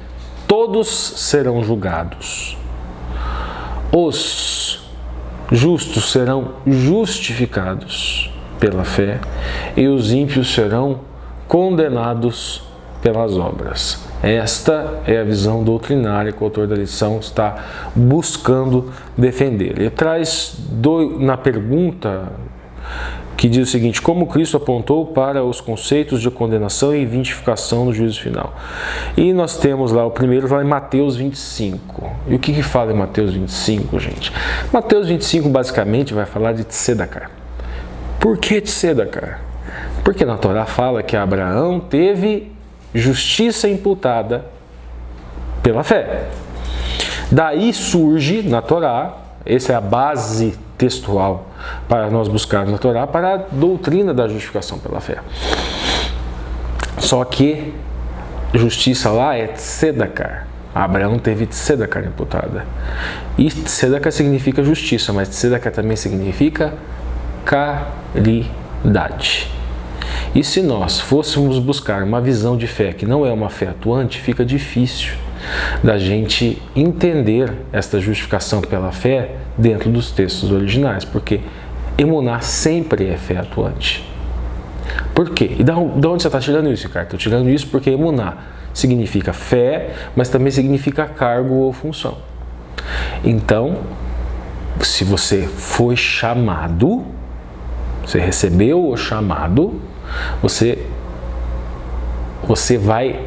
todos serão julgados. Os justos serão justificados pela fé e os ímpios serão condenados pelas obras. Esta é a visão doutrinária que o autor da lição está buscando defender. Ele traz na pergunta que diz o seguinte: como Cristo apontou para os conceitos de condenação e vindicação no juízo final. E nós temos lá o primeiro, lá em Mateus 25. E o que fala em Mateus 25, gente? Mateus 25 basicamente vai falar de Tzedakah. Por que Tzedakah? Porque na Torá fala que Abraão teve justiça imputada pela fé. Daí surge na Torá, essa é a base textual para nós buscarmos na Torá, para a doutrina da justificação pela fé. Só que justiça lá é Tzedakah. Abraão teve Tzedakah imputada. E Tzedakah significa justiça, mas Tzedakah também significa caridade. E se nós fôssemos buscar uma visão de fé que não é uma fé atuante, fica difícil da gente entender esta justificação pela fé dentro dos textos originais, porque emuná sempre é fé atuante. Por quê? E de onde você está tirando isso, Ricardo? Estou tirando isso porque emuná significa fé, mas também significa cargo ou função. Então, se você foi chamado, você recebeu o chamado, você vai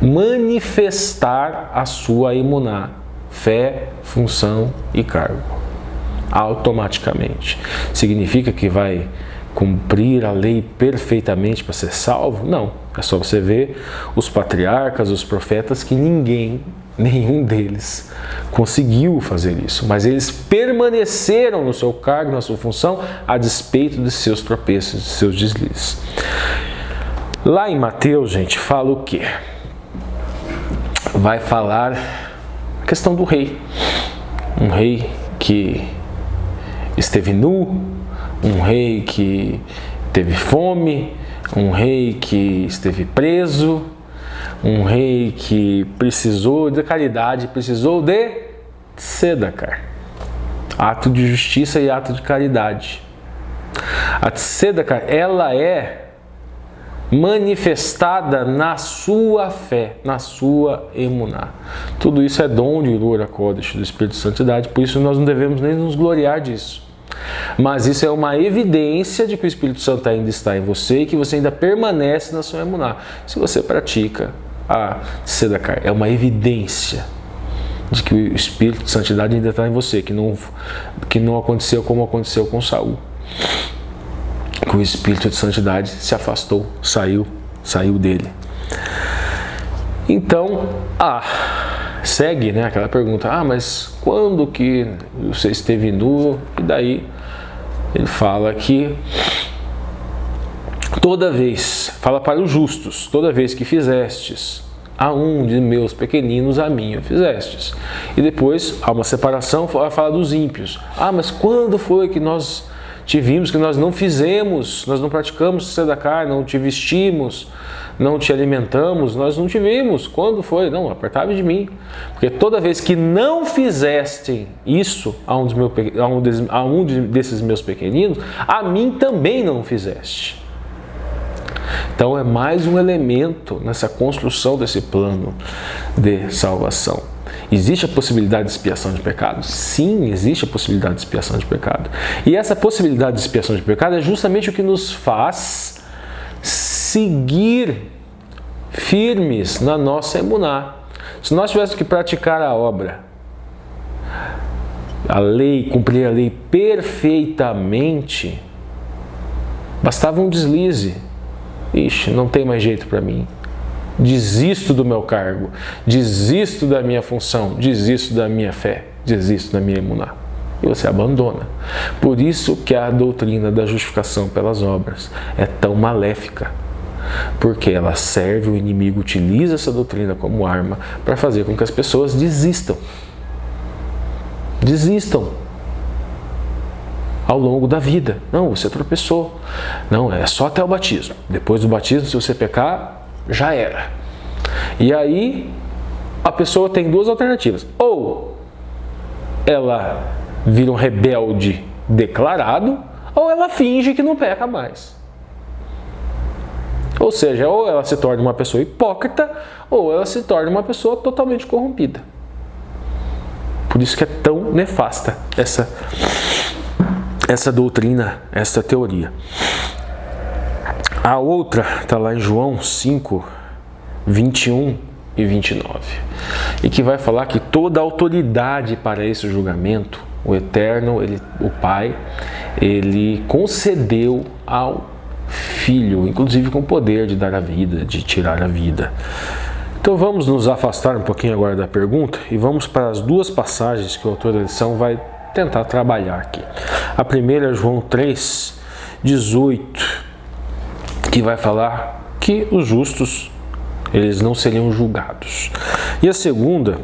manifestar a sua emuná, fé, função e cargo, automaticamente. Significa que vai cumprir a lei perfeitamente para ser salvo? Não, é só você ver os patriarcas, os profetas, que nenhum deles conseguiu fazer isso, mas eles permaneceram no seu cargo, na sua função, a despeito de seus tropeços, de seus deslizes. Lá em Mateus, gente, fala o quê? Vai falar a questão do rei. Um rei que esteve nu, um rei que teve fome, um rei que esteve preso, um rei que precisou de caridade, precisou de Tzedakah, ato de justiça e ato de caridade. A Tzedakah, ela é manifestada na sua fé, na sua emuná. Tudo isso é dom de Ruach HaKodesh, do Espírito de Santidade, por isso nós não devemos nem nos gloriar disso. Mas isso é uma evidência de que o Espírito Santo ainda está em você e que você ainda permanece na sua emuná. Se você pratica a Tzedakah, é uma evidência de que o Espírito de Santidade ainda está em você, que não aconteceu como aconteceu com Saul. Que o Espírito de Santidade se afastou, saiu dele. Então, segue, né, aquela pergunta, mas quando que você esteve nu? E daí ele fala que toda vez, fala para os justos, toda vez que fizestes a um de meus pequeninos, a mim o fizestes. E depois há uma separação, fala dos ímpios. Mas quando foi que nós te vimos, que nós não fizemos, nós não praticamos tzedakah, não te vestimos, não te alimentamos, nós não te vimos. Quando foi? Não, apartai-vos de mim. Porque toda vez que não fizeste isso a um desses meus pequeninos, a mim também não fizeste. Então é mais um elemento nessa construção desse plano de salvação. Existe a possibilidade de expiação de pecado? Sim, existe a possibilidade de expiação de pecado. E essa possibilidade de expiação de pecado é justamente o que nos faz seguir firmes na nossa emuná. Se nós tivéssemos que praticar a obra, a lei, cumprir a lei perfeitamente, bastava um deslize. Ixi, não tem mais jeito para mim. Desisto do meu cargo, desisto da minha função, desisto da minha fé, desisto da minha emuná. E você abandona. Por isso que a doutrina da justificação pelas obras é tão maléfica. Porque ela serve, o inimigo utiliza essa doutrina como arma para fazer com que as pessoas desistam. Desistam ao longo da vida. Não, você tropeçou. Não, é só até o batismo. Depois do batismo, se você pecar, já era. E aí, a pessoa tem duas alternativas. Ou ela vira um rebelde declarado, ou ela finge que não peca mais. Ou seja, ou ela se torna uma pessoa hipócrita, ou ela se torna uma pessoa totalmente corrompida. Por isso que é tão nefasta essa doutrina, essa teoria. A outra está lá em João 5, 21 e 29. E que vai falar que toda a autoridade para esse julgamento, o Eterno, o Pai, ele concedeu ao Filho, inclusive com o poder de dar a vida, de tirar a vida. Então vamos nos afastar um pouquinho agora da pergunta e vamos para as duas passagens que o autor da lição vai tentar trabalhar aqui. A primeira é João 3, 18, que vai falar que os justos, eles não seriam julgados. E a segunda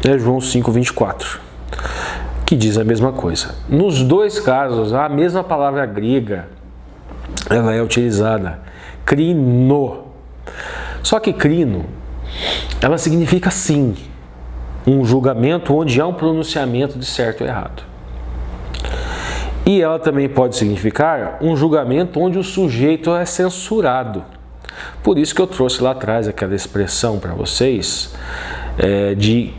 é João 5, 24, que diz a mesma coisa. Nos dois casos, a mesma palavra grega, ela é utilizada, krino. Só que krino, ela significa sim, um julgamento onde há um pronunciamento de certo ou errado. E ela também pode significar um julgamento onde o sujeito é censurado. Por isso que eu trouxe lá atrás aquela expressão para vocês de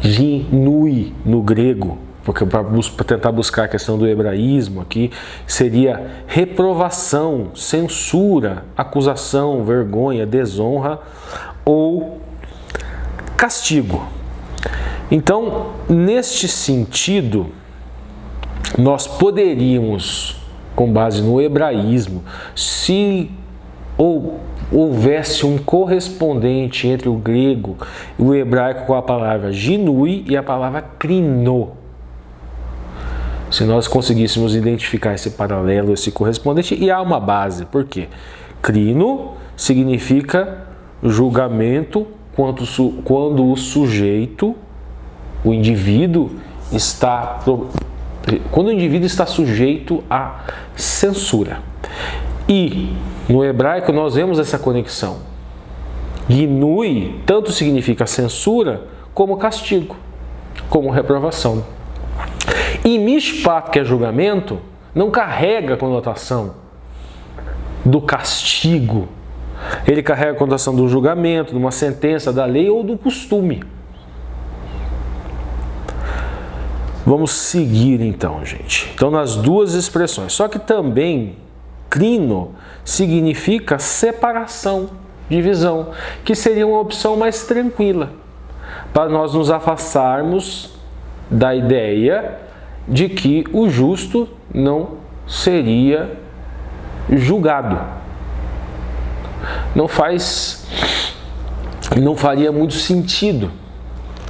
ginui no grego, porque para tentar buscar a questão do hebraísmo aqui, seria reprovação, censura, acusação, vergonha, desonra ou castigo. Então, neste sentido, nós poderíamos, com base no hebraísmo, se houvesse um correspondente entre o grego e o hebraico com a palavra ginui e a palavra krino. Se nós conseguíssemos identificar esse paralelo, esse correspondente, e há uma base. Por quê? Krino significa julgamento quando o sujeito, o indivíduo, quando o indivíduo está sujeito à censura. E no hebraico nós vemos essa conexão. Ginui tanto significa censura como castigo, como reprovação. E mishpat, que é julgamento, não carrega a conotação do castigo. Ele carrega a conotação do julgamento, de uma sentença da lei ou do costume. Vamos seguir então, gente. Então, nas duas expressões. Só que também, krino significa separação, divisão, que seria uma opção mais tranquila. para nós nos afastarmos da ideia de que o justo não seria julgado. Não faria muito sentido.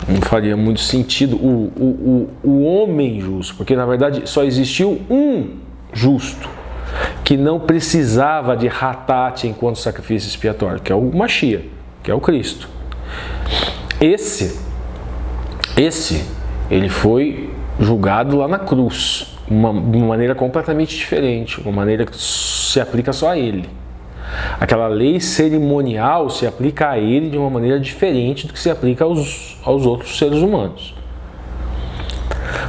Não faria muito sentido o homem justo, porque na verdade só existiu um justo que não precisava de Hatat enquanto sacrifício expiatório, que é o Mashiach, que é o Cristo. Esse ele foi julgado lá na cruz, de uma maneira completamente diferente, uma maneira que se aplica só a ele. Aquela lei cerimonial se aplica a ele de uma maneira diferente do que se aplica aos outros seres humanos.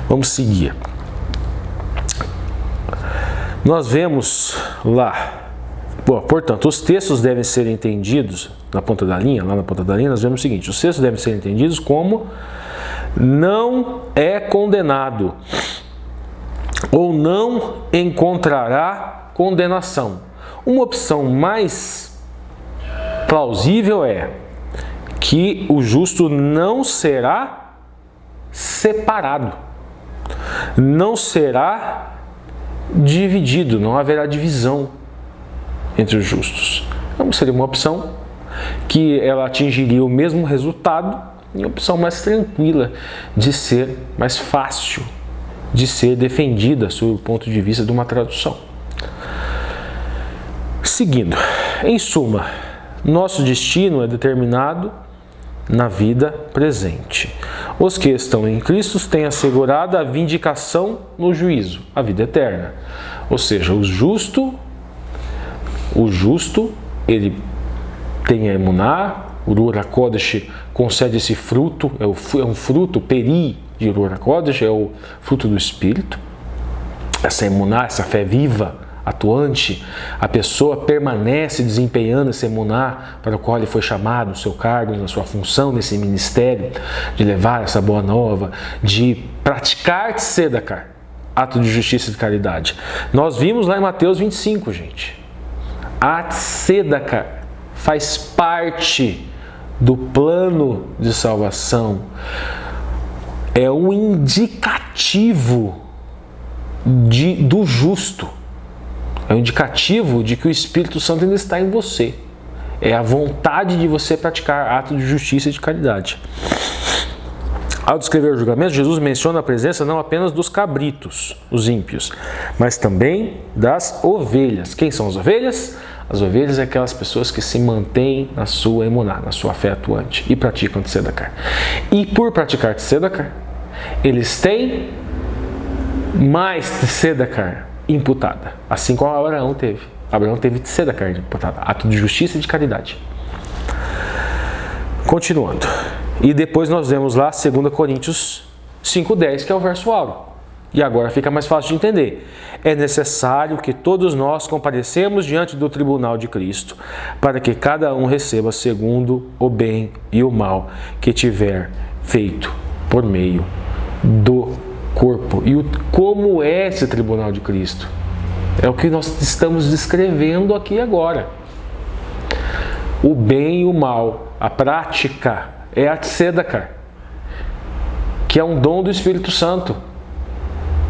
Vamos seguir. Nós vemos lá, portanto, os textos devem ser entendidos na ponta da linha, lá na ponta da linha nós vemos o seguinte: os textos devem ser entendidos como não é condenado ou não encontrará condenação. Uma opção mais plausível é que o justo não será separado, não será dividido, não haverá divisão entre os justos. Então seria uma opção que ela atingiria o mesmo resultado e uma opção mais tranquila de ser, mais fácil de ser defendida sob o ponto de vista de uma tradução. Seguindo, em suma, nosso destino é determinado na vida presente. Os que estão em Cristo têm assegurada a vindicação no juízo, a vida eterna. Ou seja, o justo, ele tem a emuná, o Ruach HaKodesh concede esse fruto, é um fruto, peri de Ruach HaKodesh, é o fruto do Espírito. Essa emuná, essa fé viva, atuante, a pessoa permanece desempenhando esse emuná para o qual ele foi chamado, no seu cargo, na sua função, nesse ministério, de levar essa boa nova, de praticar tzedakah, ato de justiça e de caridade. Nós vimos lá em Mateus 25, gente. A tzedakah faz parte do plano de salvação. É um indicativo do justo. É um indicativo de que o Espírito Santo ainda está em você. É a vontade de você praticar atos de justiça e de caridade. Ao descrever o julgamento, Jesus menciona a presença não apenas dos cabritos, os ímpios, mas também das ovelhas. Quem são as ovelhas? As ovelhas são aquelas pessoas que se mantêm na sua emuná, na sua fé atuante e praticam tzedakah. E por praticar tzedakah, eles têm mais tzedakah imputada, assim como Abraão teve. Abraão teve tzedakah imputada, ato de justiça e de caridade. Continuando. E depois nós vemos lá 2 Coríntios 5:10, que é o verso áureo. E agora fica mais fácil de entender. É necessário que todos nós comparecemos diante do tribunal de Cristo, para que cada um receba segundo o bem e o mal que tiver feito por meio do corpo. E como é esse tribunal de Cristo? É o que nós estamos descrevendo aqui agora. O bem e o mal, a prática, é a tzedakah, que é um dom do Espírito Santo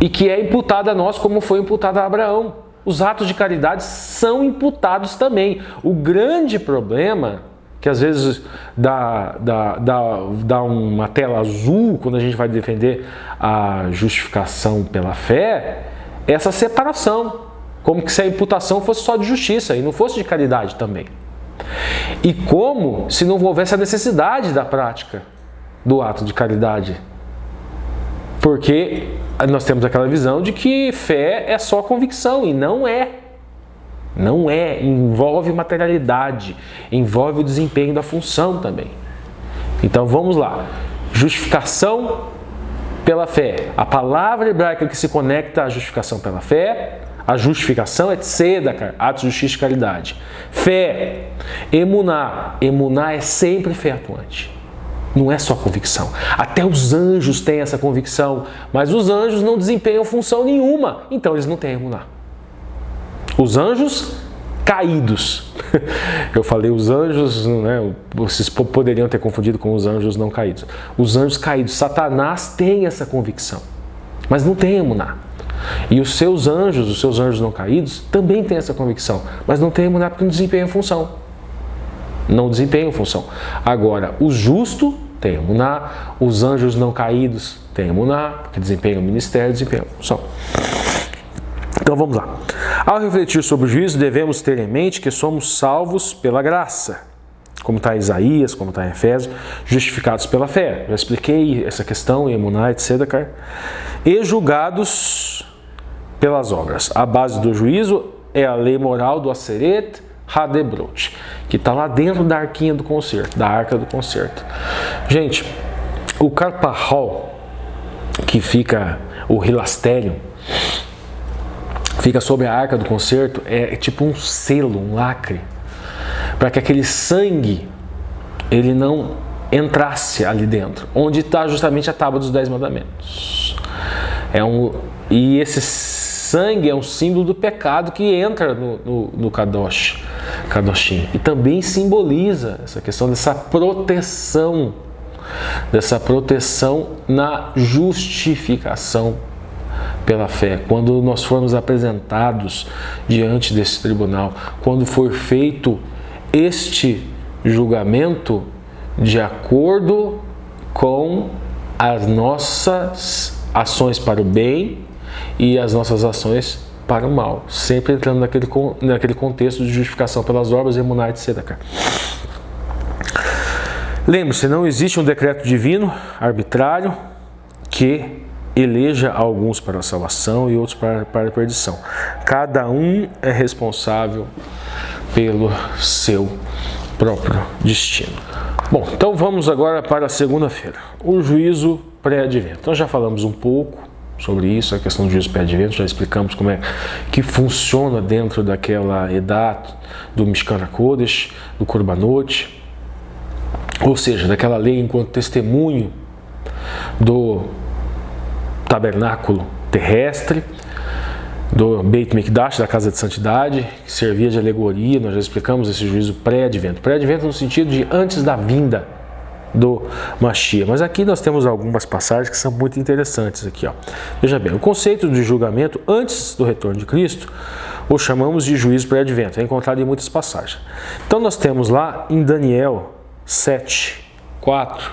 e que é imputada a nós como foi imputada a Abraão. Os atos de caridade são imputados também. O grande problema, que às vezes dá uma tela azul quando a gente vai defender a justificação pela fé, é essa separação, como que se a imputação fosse só de justiça e não fosse de caridade também. E como se não houvesse a necessidade da prática do ato de caridade, porque nós temos aquela visão de que fé é só convicção, e não é. Não é, envolve materialidade, envolve o desempenho da função também. Então vamos lá. Justificação pela fé. A palavra hebraica que se conecta à justificação pela fé, a justificação é tzedakah, ato de justiça e caridade. Fé, emuná. Emuná é sempre fé atuante. Não é só convicção. Até os anjos têm essa convicção, mas os anjos não desempenham função nenhuma, então eles não têm emuná. Os anjos caídos. Eu falei os anjos, né? Vocês poderiam ter confundido com os anjos não caídos. Os anjos caídos. Satanás tem essa convicção, mas não tem emuná. E os seus anjos não caídos, também têm essa convicção, mas não tem emuná porque não desempenham função. Não desempenham função. Agora, o justo tem emuná, os anjos não caídos têm emuná, porque desempenham o ministério, desempenham função. Então vamos lá. Ao refletir sobre o juízo, devemos ter em mente que somos salvos pela graça, como está em Isaías, como está em Efésios, justificados pela fé. Já expliquei essa questão em Emuná, etc. E julgados pelas obras. A base do juízo é a lei moral do Aseret Hadebrot, que está lá dentro da arquinha do concerto, da arca do concerto. Gente, o carpahol, que fica, o hilastério, fica sobre a arca do concerto, é tipo um selo, um lacre, para que aquele sangue ele não entrasse ali dentro, onde está justamente a tábua dos 10 mandamentos. E esse sangue é um símbolo do pecado que entra no Kadoshim, e também simboliza essa questão dessa proteção na justificação pela fé. Quando nós formos apresentados diante desse tribunal, quando for feito este julgamento de acordo com as nossas ações para o bem e as nossas ações para o mal, sempre entrando naquele contexto de justificação pelas obras, emuná, etc. Lembre-se, não existe um decreto divino arbitrário que eleja alguns para a salvação e outros para a perdição. Cada um é responsável pelo seu próprio destino. Bom, então vamos agora para a segunda-feira, o juízo pré-advento. Nós já falamos um pouco sobre isso, a questão do juízo pré-advento, já explicamos como é que funciona dentro daquela edat do Mishkan HaKodesh, do Korbanot, ou seja, daquela lei enquanto testemunho do tabernáculo terrestre, do Beit Mikdash, da Casa de Santidade, que servia de alegoria. Nós já explicamos esse juízo pré-advento. Pré-advento no sentido de antes da vinda do Mashiach. Mas aqui nós temos algumas passagens que são muito interessantes aqui, ó. Veja bem, o conceito de julgamento antes do retorno de Cristo o chamamos de juízo pré-advento. É encontrado em muitas passagens. Então nós temos lá em Daniel 7:4,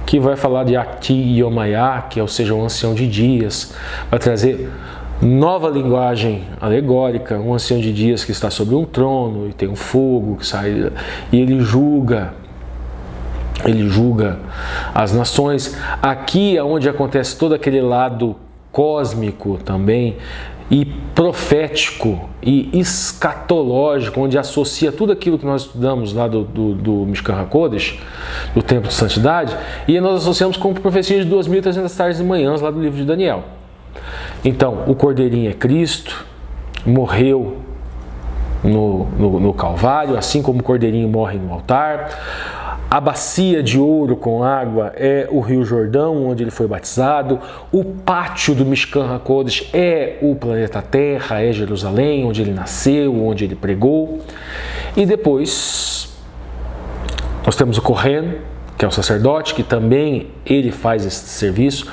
que vai falar de Akti Yomayá, que é, ou seja, um ancião de dias, vai trazer nova linguagem alegórica, um ancião de dias que está sobre um trono e tem um fogo que sai, e ele julga as nações. Aqui é onde acontece todo aquele lado cósmico também, e profético e escatológico, onde associa tudo aquilo que nós estudamos lá do Mishkan HaKodesh, do Templo de Santidade, e nós associamos com profecias de 2.300 tardes e manhãs lá do livro de Daniel. Então, o Cordeirinho é Cristo, morreu no Calvário, assim como o Cordeirinho morre no altar. A bacia de ouro com água é o Rio Jordão, onde ele foi batizado. O pátio do Mishkan HaKodesh é o planeta Terra, é Jerusalém, onde ele nasceu, onde ele pregou. E depois nós temos o Kohen, que é o sacerdote, que também ele faz esse serviço.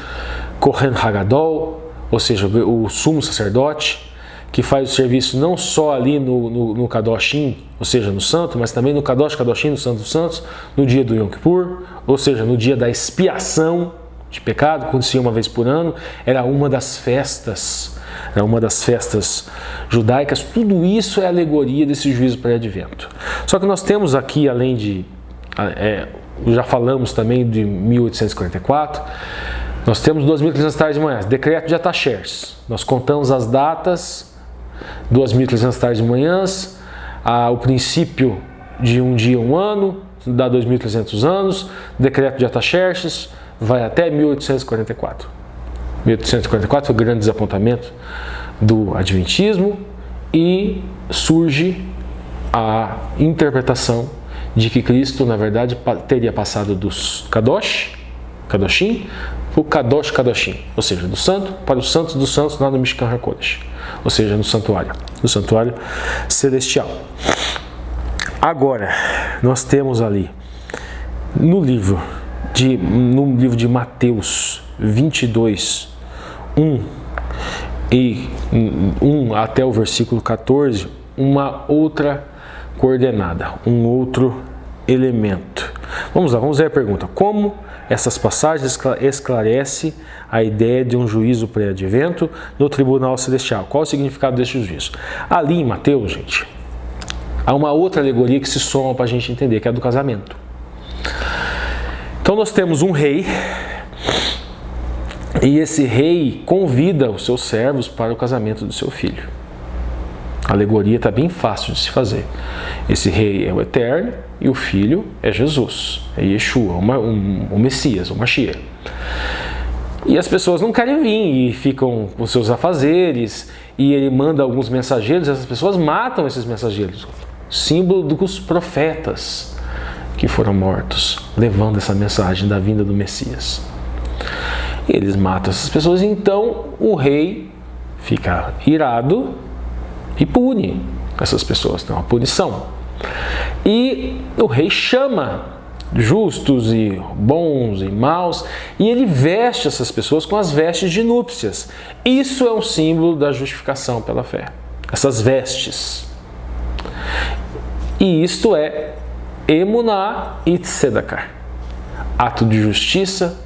Kohen Hagadol, ou seja, o sumo sacerdote, que faz o serviço não só ali no Kadoshim, ou seja, no santo, mas também no Kadoshim, no Santo dos Santos, no dia do Yom Kippur, ou seja, no dia da expiação de pecado, que acontecia uma vez por ano, era uma das festas judaicas. Tudo isso é alegoria desse juízo pré-advento. Só que nós temos aqui, além de, já falamos também de 1844, nós temos 2.300 tardes de manhã, decreto de Ataxerxes. Nós contamos as datas, 2.300 tardes de manhãs, o princípio de um dia, um ano, dá 2.300 anos, decreto de Ataxerxes, vai até 1844. 1844 foi o grande desapontamento do Adventismo e surge a interpretação de que Cristo, na verdade, teria passado dos Kadoshim o Kadosh Kadoshim, ou seja, do santo para os santos dos santos lá no Mishkan HaKodesh, ou seja, no santuário celestial. Agora, nós temos ali no livro de Mateus 22, 1 até o versículo 14, uma outra coordenada, um outro elemento. Vamos lá, vamos ver a pergunta. Como essas passagens esclarecem a ideia de um juízo pré-advento no tribunal celestial? Qual o significado deste juízo? Ali em Mateus, gente, há uma outra alegoria que se soma para a gente entender, que é a do casamento. Então nós temos um rei, e esse rei convida os seus servos para o casamento do seu filho. A alegoria está bem fácil de se fazer. Esse rei é o Eterno e o filho é Jesus, é Yeshua, o Messias, o Mashiach. E as pessoas não querem vir e ficam com seus afazeres, e ele manda alguns mensageiros, e essas pessoas matam esses mensageiros, símbolo dos profetas que foram mortos, levando essa mensagem da vinda do Messias. E eles matam essas pessoas, então o rei fica irado e pune essas pessoas, tem uma punição. E o rei chama justos e bons e maus, e ele veste essas pessoas com as vestes de núpcias. Isso é um símbolo da justificação pela fé, essas vestes. E isto é emuná e tzedakah, ato de justiça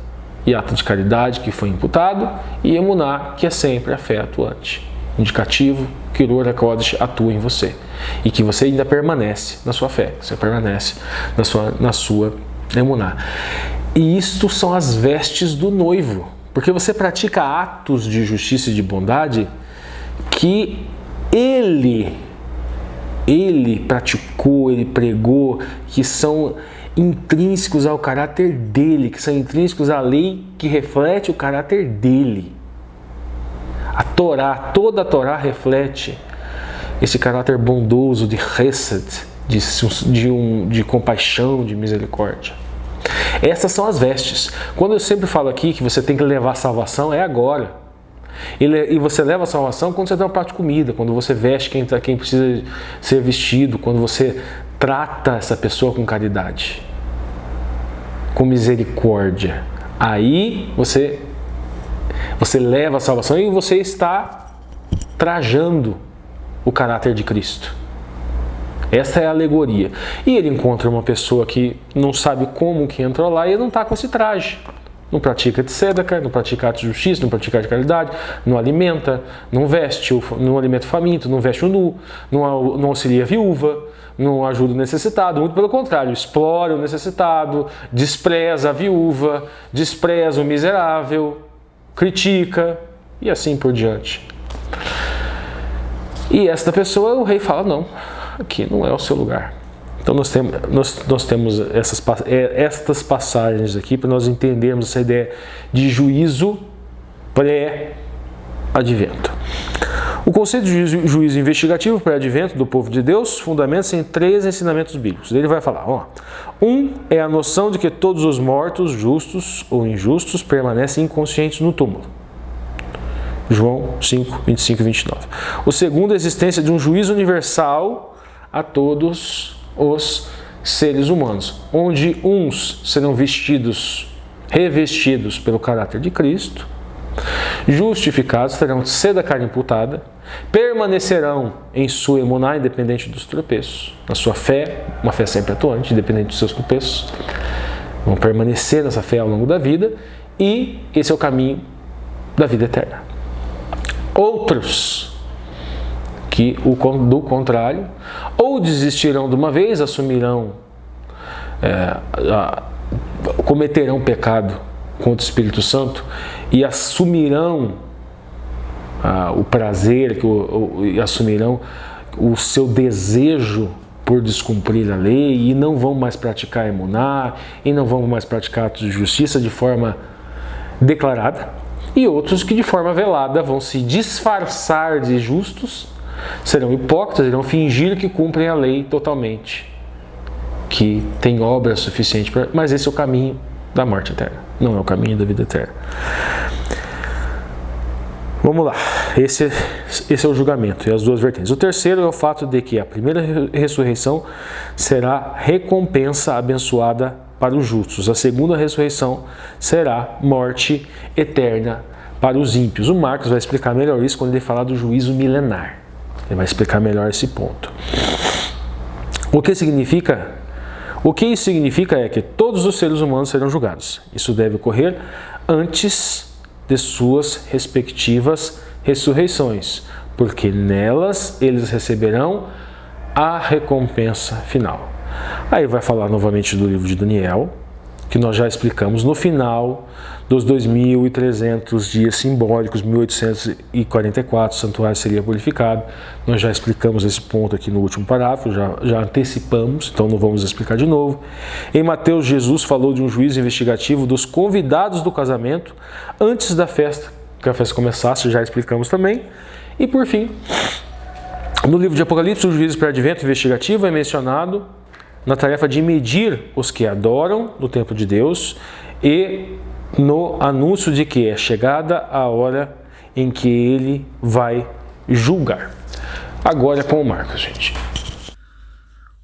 e ato de caridade que foi imputado, e emuná, que é sempre a fé atuante, indicativo que o Ruach HaKodesh atua em você e que você ainda permanece na sua fé, você permanece na sua emuná. E isto são as vestes do noivo, porque você pratica atos de justiça e de bondade que ele praticou, ele pregou, que são intrínsecos ao caráter dele, que são intrínsecos à lei que reflete o caráter dele. A Torá, toda a Torá reflete esse caráter bondoso de Hesed, de compaixão, de misericórdia. Essas são as vestes. Quando eu sempre falo aqui que você tem que levar a salvação, é agora. E você leva a salvação quando você dá um prato de comida, quando você veste quem precisa ser vestido, quando você trata essa pessoa com caridade, com misericórdia. Aí você leva a salvação e você está trajando o caráter de Cristo. Essa é a alegoria. E ele encontra uma pessoa que não sabe como que entrou lá e ele não está com esse traje. Não pratica de tzedakah, não pratica atos de justiça, não pratica de caridade, não alimenta, não veste, não alimenta o faminto, não veste o nu, não auxilia a viúva, não ajuda o necessitado, muito pelo contrário, explora o necessitado, despreza a viúva, despreza o miserável, critica e assim por diante. E esta pessoa, o rei fala, não, aqui não é o seu lugar. Então nós temos estas passagens aqui para nós entendermos essa ideia de juízo pré-advento. O conceito de juízo investigativo pré-advento do povo de Deus fundamenta-se em 3 ensinamentos bíblicos. Ele vai falar, um é a noção de que todos os mortos, justos ou injustos, permanecem inconscientes no túmulo. João 5, 25 e 29. O segundo é a existência de um juízo universal a todos os seres humanos, onde uns serão revestidos pelo caráter de Cristo, justificados, terão tzedakah imputada, permanecerão em sua emuná, independente dos tropeços, na sua fé, uma fé sempre atuante, independente dos seus tropeços, vão permanecer nessa fé ao longo da vida, e esse é o caminho da vida eterna. Outros que, do contrário, ou desistirão de uma vez, cometerão pecado contra o Espírito Santo e assumirão o prazer, e assumirão o seu desejo por descumprir a lei e não vão mais praticar emuná, e não vão mais praticar atos de justiça de forma declarada, e outros que de forma velada vão se disfarçar de justos, serão hipócritas, irão fingir que cumprem a lei totalmente, que tem obra suficiente, mas esse é o caminho da morte eterna. não é o caminho da vida eterna. Vamos lá, esse é o julgamento e as duas vertentes. O terceiro é o fato de que a primeira ressurreição será recompensa abençoada para os justos. A segunda ressurreição será morte eterna para os ímpios. O Marcos vai explicar melhor isso quando ele falar do juízo milenar. Ele vai explicar melhor esse ponto. O que isso significa é que todos os seres humanos serão julgados. Isso deve ocorrer antes de suas respectivas ressurreições, porque nelas eles receberão a recompensa final. Aí vai falar novamente do livro de Daniel, que nós já explicamos no final dos 2.300 dias simbólicos, 1844, o santuário seria purificado. Nós já explicamos esse ponto aqui no último parágrafo, já antecipamos, então não vamos explicar de novo. Em Mateus, Jesus falou de um juízo investigativo dos convidados do casamento antes da festa, que a festa começasse, já explicamos também. E por fim, no livro de Apocalipse, o juízo pré-advento investigativo é mencionado na tarefa de medir os que adoram no templo de Deus e no anúncio de que é chegada a hora em que ele vai julgar. Agora é com o Marcos, gente.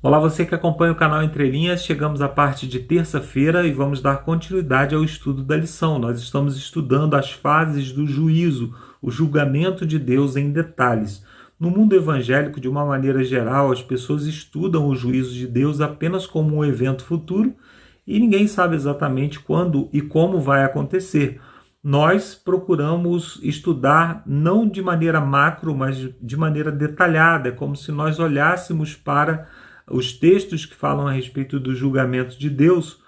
Olá, você que acompanha o canal Entre Linhas, chegamos à parte de terça-feira e vamos dar continuidade ao estudo da lição. Nós estamos estudando as fases do juízo, o julgamento de Deus em detalhes. No mundo evangélico, de uma maneira geral, as pessoas estudam o juízo de Deus apenas como um evento futuro e ninguém sabe exatamente quando e como vai acontecer. Nós procuramos estudar não de maneira macro, mas de maneira detalhada, como se nós olhássemos para os textos que falam a respeito do julgamento de Deus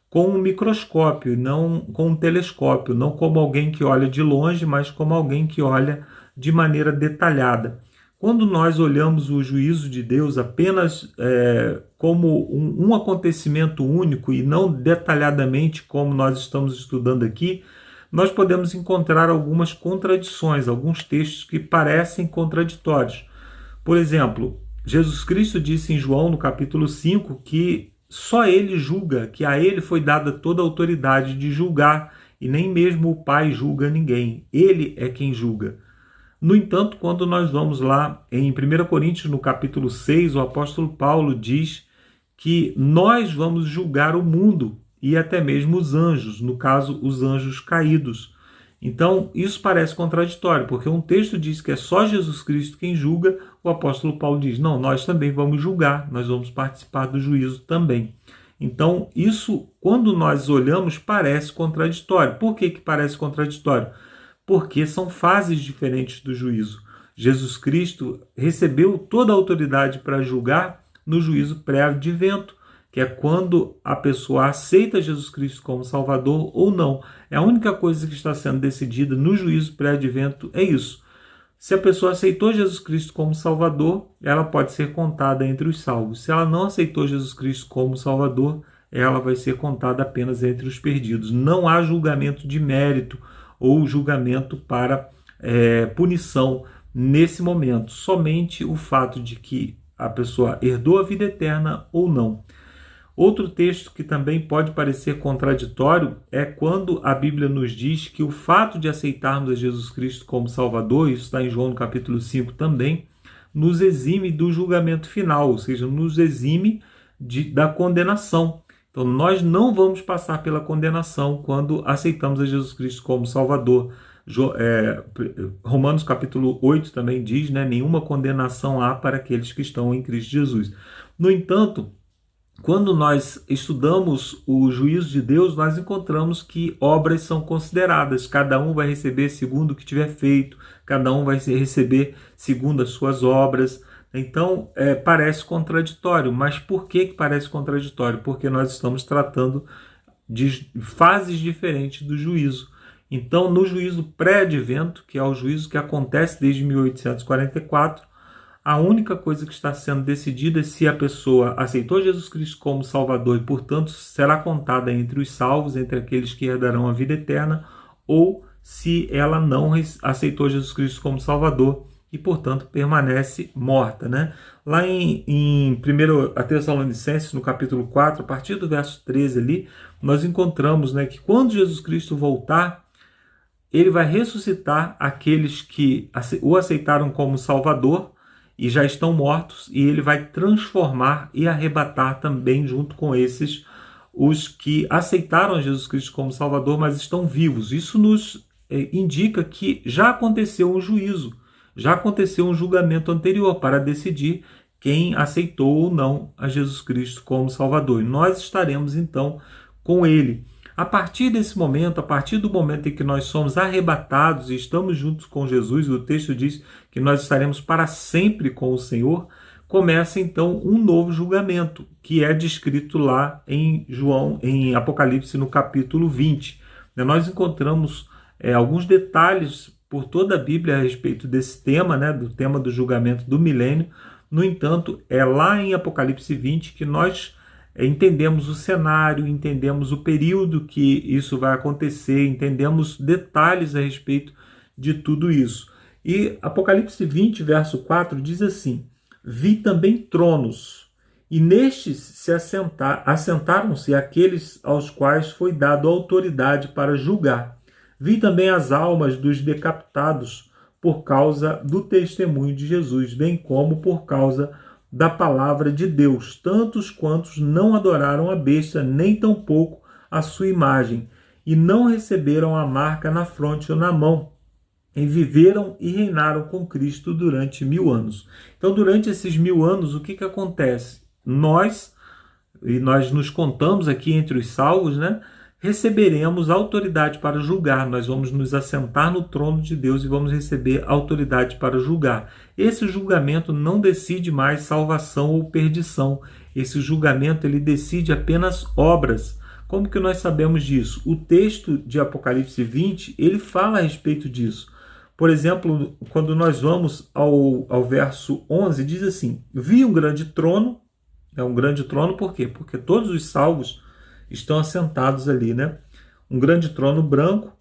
com um microscópio, não com um telescópio, não como alguém que olha de longe, mas como alguém que olha de maneira detalhada. Quando nós olhamos o juízo de Deus apenas como um acontecimento único e não detalhadamente como nós estamos estudando aqui, nós podemos encontrar algumas contradições, alguns textos que parecem contraditórios. Por exemplo, Jesus Cristo disse em João, no capítulo 5, que só ele julga, que a ele foi dada toda a autoridade de julgar, e nem mesmo o Pai julga ninguém. Ele é quem julga. No entanto, quando nós vamos lá em 1 Coríntios, no capítulo 6, o apóstolo Paulo diz que nós vamos julgar o mundo e até mesmo os anjos, no caso, os anjos caídos. Então, isso parece contraditório, porque um texto diz que é só Jesus Cristo quem julga, o apóstolo Paulo diz, não, nós também vamos julgar, nós vamos participar do juízo também. Então, isso, quando nós olhamos, parece contraditório. Por que parece contraditório? Porque são fases diferentes do juízo. Jesus Cristo recebeu toda a autoridade para julgar no juízo pré-advento, que é quando a pessoa aceita Jesus Cristo como Salvador ou não. É a única coisa que está sendo decidida no juízo pré-advento é isso. Se a pessoa aceitou Jesus Cristo como Salvador, ela pode ser contada entre os salvos. Se ela não aceitou Jesus Cristo como Salvador, ela vai ser contada apenas entre os perdidos. Não há julgamento de mérito ou julgamento para punição nesse momento. Somente o fato de que a pessoa herdou a vida eterna ou não. Outro texto que também pode parecer contraditório é quando a Bíblia nos diz que o fato de aceitarmos a Jesus Cristo como Salvador, isso está em João no capítulo 5 também, nos exime do julgamento final, ou seja, nos exime da condenação. Então nós não vamos passar pela condenação quando aceitamos a Jesus Cristo como Salvador. Romanos capítulo 8 também diz, nenhuma condenação há para aqueles que estão em Cristo Jesus. No entanto, quando nós estudamos o juízo de Deus, nós encontramos que obras são consideradas. Cada um vai receber segundo o que tiver feito, cada um vai receber segundo as suas obras. Então, parece contraditório. Mas por que parece contraditório? Porque nós estamos tratando de fases diferentes do juízo. Então, no juízo pré-advento, que é o juízo que acontece desde 1844, a única coisa que está sendo decidida é se a pessoa aceitou Jesus Cristo como Salvador e, portanto, será contada entre os salvos, entre aqueles que herdarão a vida eterna, ou se ela não aceitou Jesus Cristo como Salvador e, portanto, permanece morta, né? Lá em 1 Tessalonicenses, no capítulo 4, a partir do verso 13 ali, nós encontramos, né, que quando Jesus Cristo voltar, ele vai ressuscitar aqueles que o aceitaram como Salvador e já estão mortos, e ele vai transformar e arrebatar também junto com esses os que aceitaram Jesus Cristo como Salvador, mas estão vivos. Isso nos indica que já aconteceu um juízo, já aconteceu um julgamento anterior para decidir quem aceitou ou não a Jesus Cristo como Salvador. E nós estaremos então com ele. A partir desse momento, a partir do momento em que nós somos arrebatados e estamos juntos com Jesus, o texto diz que nós estaremos para sempre com o Senhor, começa então um novo julgamento, que é descrito lá em Apocalipse, no capítulo 20. Nós encontramos alguns detalhes por toda a Bíblia a respeito desse tema, né, do tema do julgamento do milênio. No entanto, é lá em Apocalipse 20 que nós entendemos o cenário, entendemos o período que isso vai acontecer, entendemos detalhes a respeito de tudo isso. E Apocalipse 20, verso 4, diz assim: vi também tronos, e nestes se assentaram-se aqueles aos quais foi dado autoridade para julgar. Vi também as almas dos decapitados por causa do testemunho de Jesus, bem como por causa da palavra de Deus, tantos quantos não adoraram a besta, nem tampouco a sua imagem, e não receberam a marca na fronte ou na mão, e viveram e reinaram com Cristo durante 1000 anos. Então, durante esses 1000 anos, o que acontece? Nós nos contamos aqui entre os salvos, né? Receberemos autoridade para julgar. Nós vamos nos assentar no trono de Deus e vamos receber autoridade para julgar. Esse julgamento não decide mais salvação ou perdição. Esse julgamento ele decide apenas obras. Como que nós sabemos disso? O texto de Apocalipse 20, ele fala a respeito disso. Por exemplo, quando nós vamos ao verso 11, diz assim: vi um grande trono. É um grande trono por quê? Porque todos os salvos estão assentados ali, né? Um grande trono branco,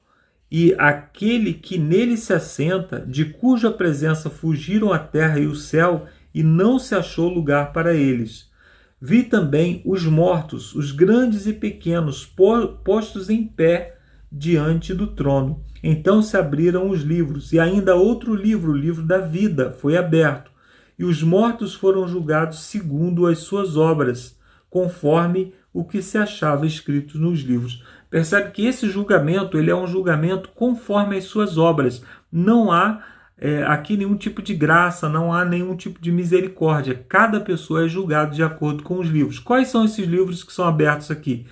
e aquele que nele se assenta, de cuja presença fugiram a terra e o céu, e não se achou lugar para eles. Vi também os mortos, os grandes e pequenos, postos em pé diante do trono. Então se abriram os livros, e ainda outro livro, o livro da vida, foi aberto, e os mortos foram julgados segundo as suas obras, conforme o que se achava escrito nos livros. Percebe que esse julgamento ele é um julgamento conforme as suas obras. Não há aqui nenhum tipo de graça, não há nenhum tipo de misericórdia. Cada pessoa é julgada de acordo com os livros. Quais são esses livros que são abertos aqui?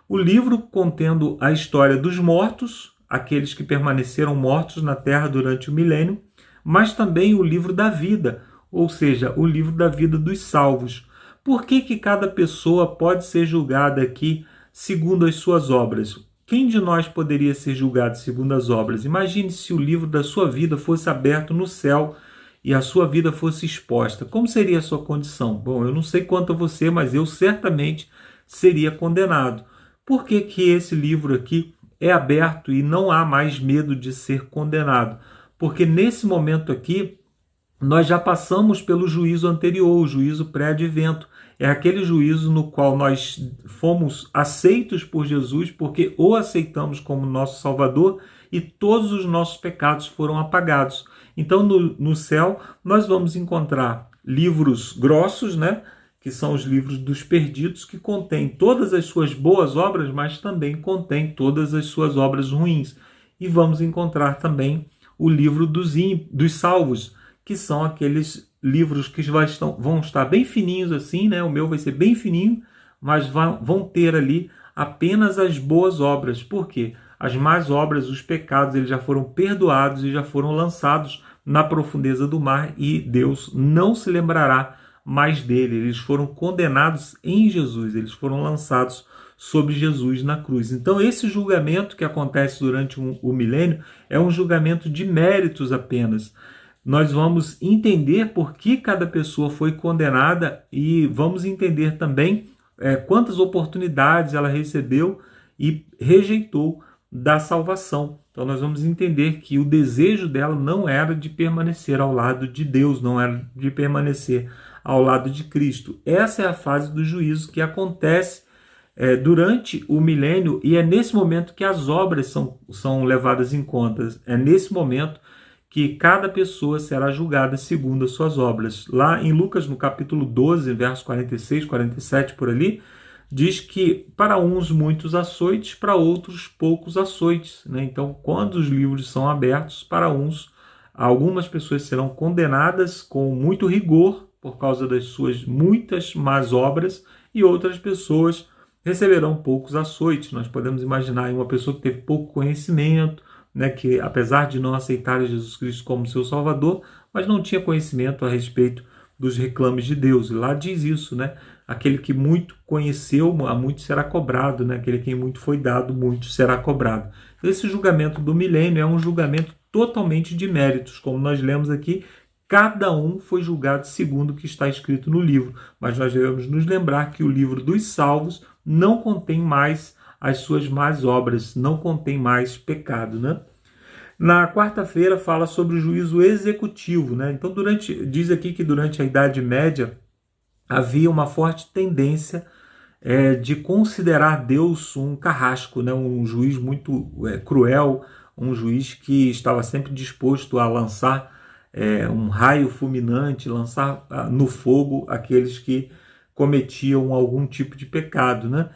O livro contendo a história dos mortos, aqueles que permaneceram mortos na terra durante o milênio, mas também o livro da vida, ou seja, o livro da vida dos salvos. Por que cada pessoa pode ser julgada aqui segundo as suas obras? Quem de nós poderia ser julgado segundo as obras? Imagine se o livro da sua vida fosse aberto no céu e a sua vida fosse exposta. Como seria a sua condição? Bom, eu não sei quanto a você, mas eu certamente seria condenado. Por que esse livro aqui é aberto e não há mais medo de ser condenado? Porque nesse momento aqui, nós já passamos pelo juízo anterior, o juízo pré-advento. É aquele juízo no qual nós fomos aceitos por Jesus, porque o aceitamos como nosso Salvador e todos os nossos pecados foram apagados. Então, no céu, nós vamos encontrar livros grossos, né? Que são os livros dos perdidos, que contêm todas as suas boas obras, mas também contêm todas as suas obras ruins. E vamos encontrar também o livro dos salvos, que são aqueles livros que vão estar bem fininhos assim, né? O meu vai ser bem fininho, mas vão ter ali apenas as boas obras. Por quê? As más obras, os pecados, eles já foram perdoados e já foram lançados na profundeza do mar e Deus não se lembrará mais dele. Eles foram condenados em Jesus, eles foram lançados sobre Jesus na cruz. Então esse julgamento que acontece durante o milênio é um julgamento de méritos apenas. Nós vamos entender por que cada pessoa foi condenada e vamos entender também quantas oportunidades ela recebeu e rejeitou da salvação. Então Então nós vamos entender que o desejo dela não era de permanecer ao lado de Deus, não era de permanecer ao lado de Cristo. Essa é a fase do juízo que acontece durante o milênio, e é nesse momento que as obras são levadas em conta. É nesse momento que cada pessoa será julgada segundo as suas obras. Lá em Lucas, no capítulo 12, verso 46, 47, por ali, diz que para uns muitos açoites, para outros poucos açoites, né? Então, quando os livros são abertos, para uns, algumas pessoas serão condenadas com muito rigor por causa das suas muitas más obras, e outras pessoas receberão poucos açoites. Nós podemos imaginar uma pessoa que teve pouco conhecimento, né, que apesar de não aceitar Jesus Cristo como seu Salvador, mas não tinha conhecimento a respeito dos reclames de Deus. E lá diz isso, né? Aquele que muito conheceu, a muito será cobrado, né? Aquele que muito foi dado, muito será cobrado. Esse julgamento do milênio é um julgamento totalmente de méritos, como nós lemos aqui. Cada um foi julgado segundo o que está escrito no livro, mas nós devemos nos lembrar que o livro dos salvos não contém mais as suas más obras, não contém mais pecado, né? Na quarta-feira fala sobre o juízo executivo, né? Então diz aqui que durante a Idade Média havia uma forte tendência de considerar Deus um carrasco, né? Um juiz muito cruel, um juiz que estava sempre disposto a lançar um raio fulminante, lançar no fogo aqueles que cometiam algum tipo de pecado, né?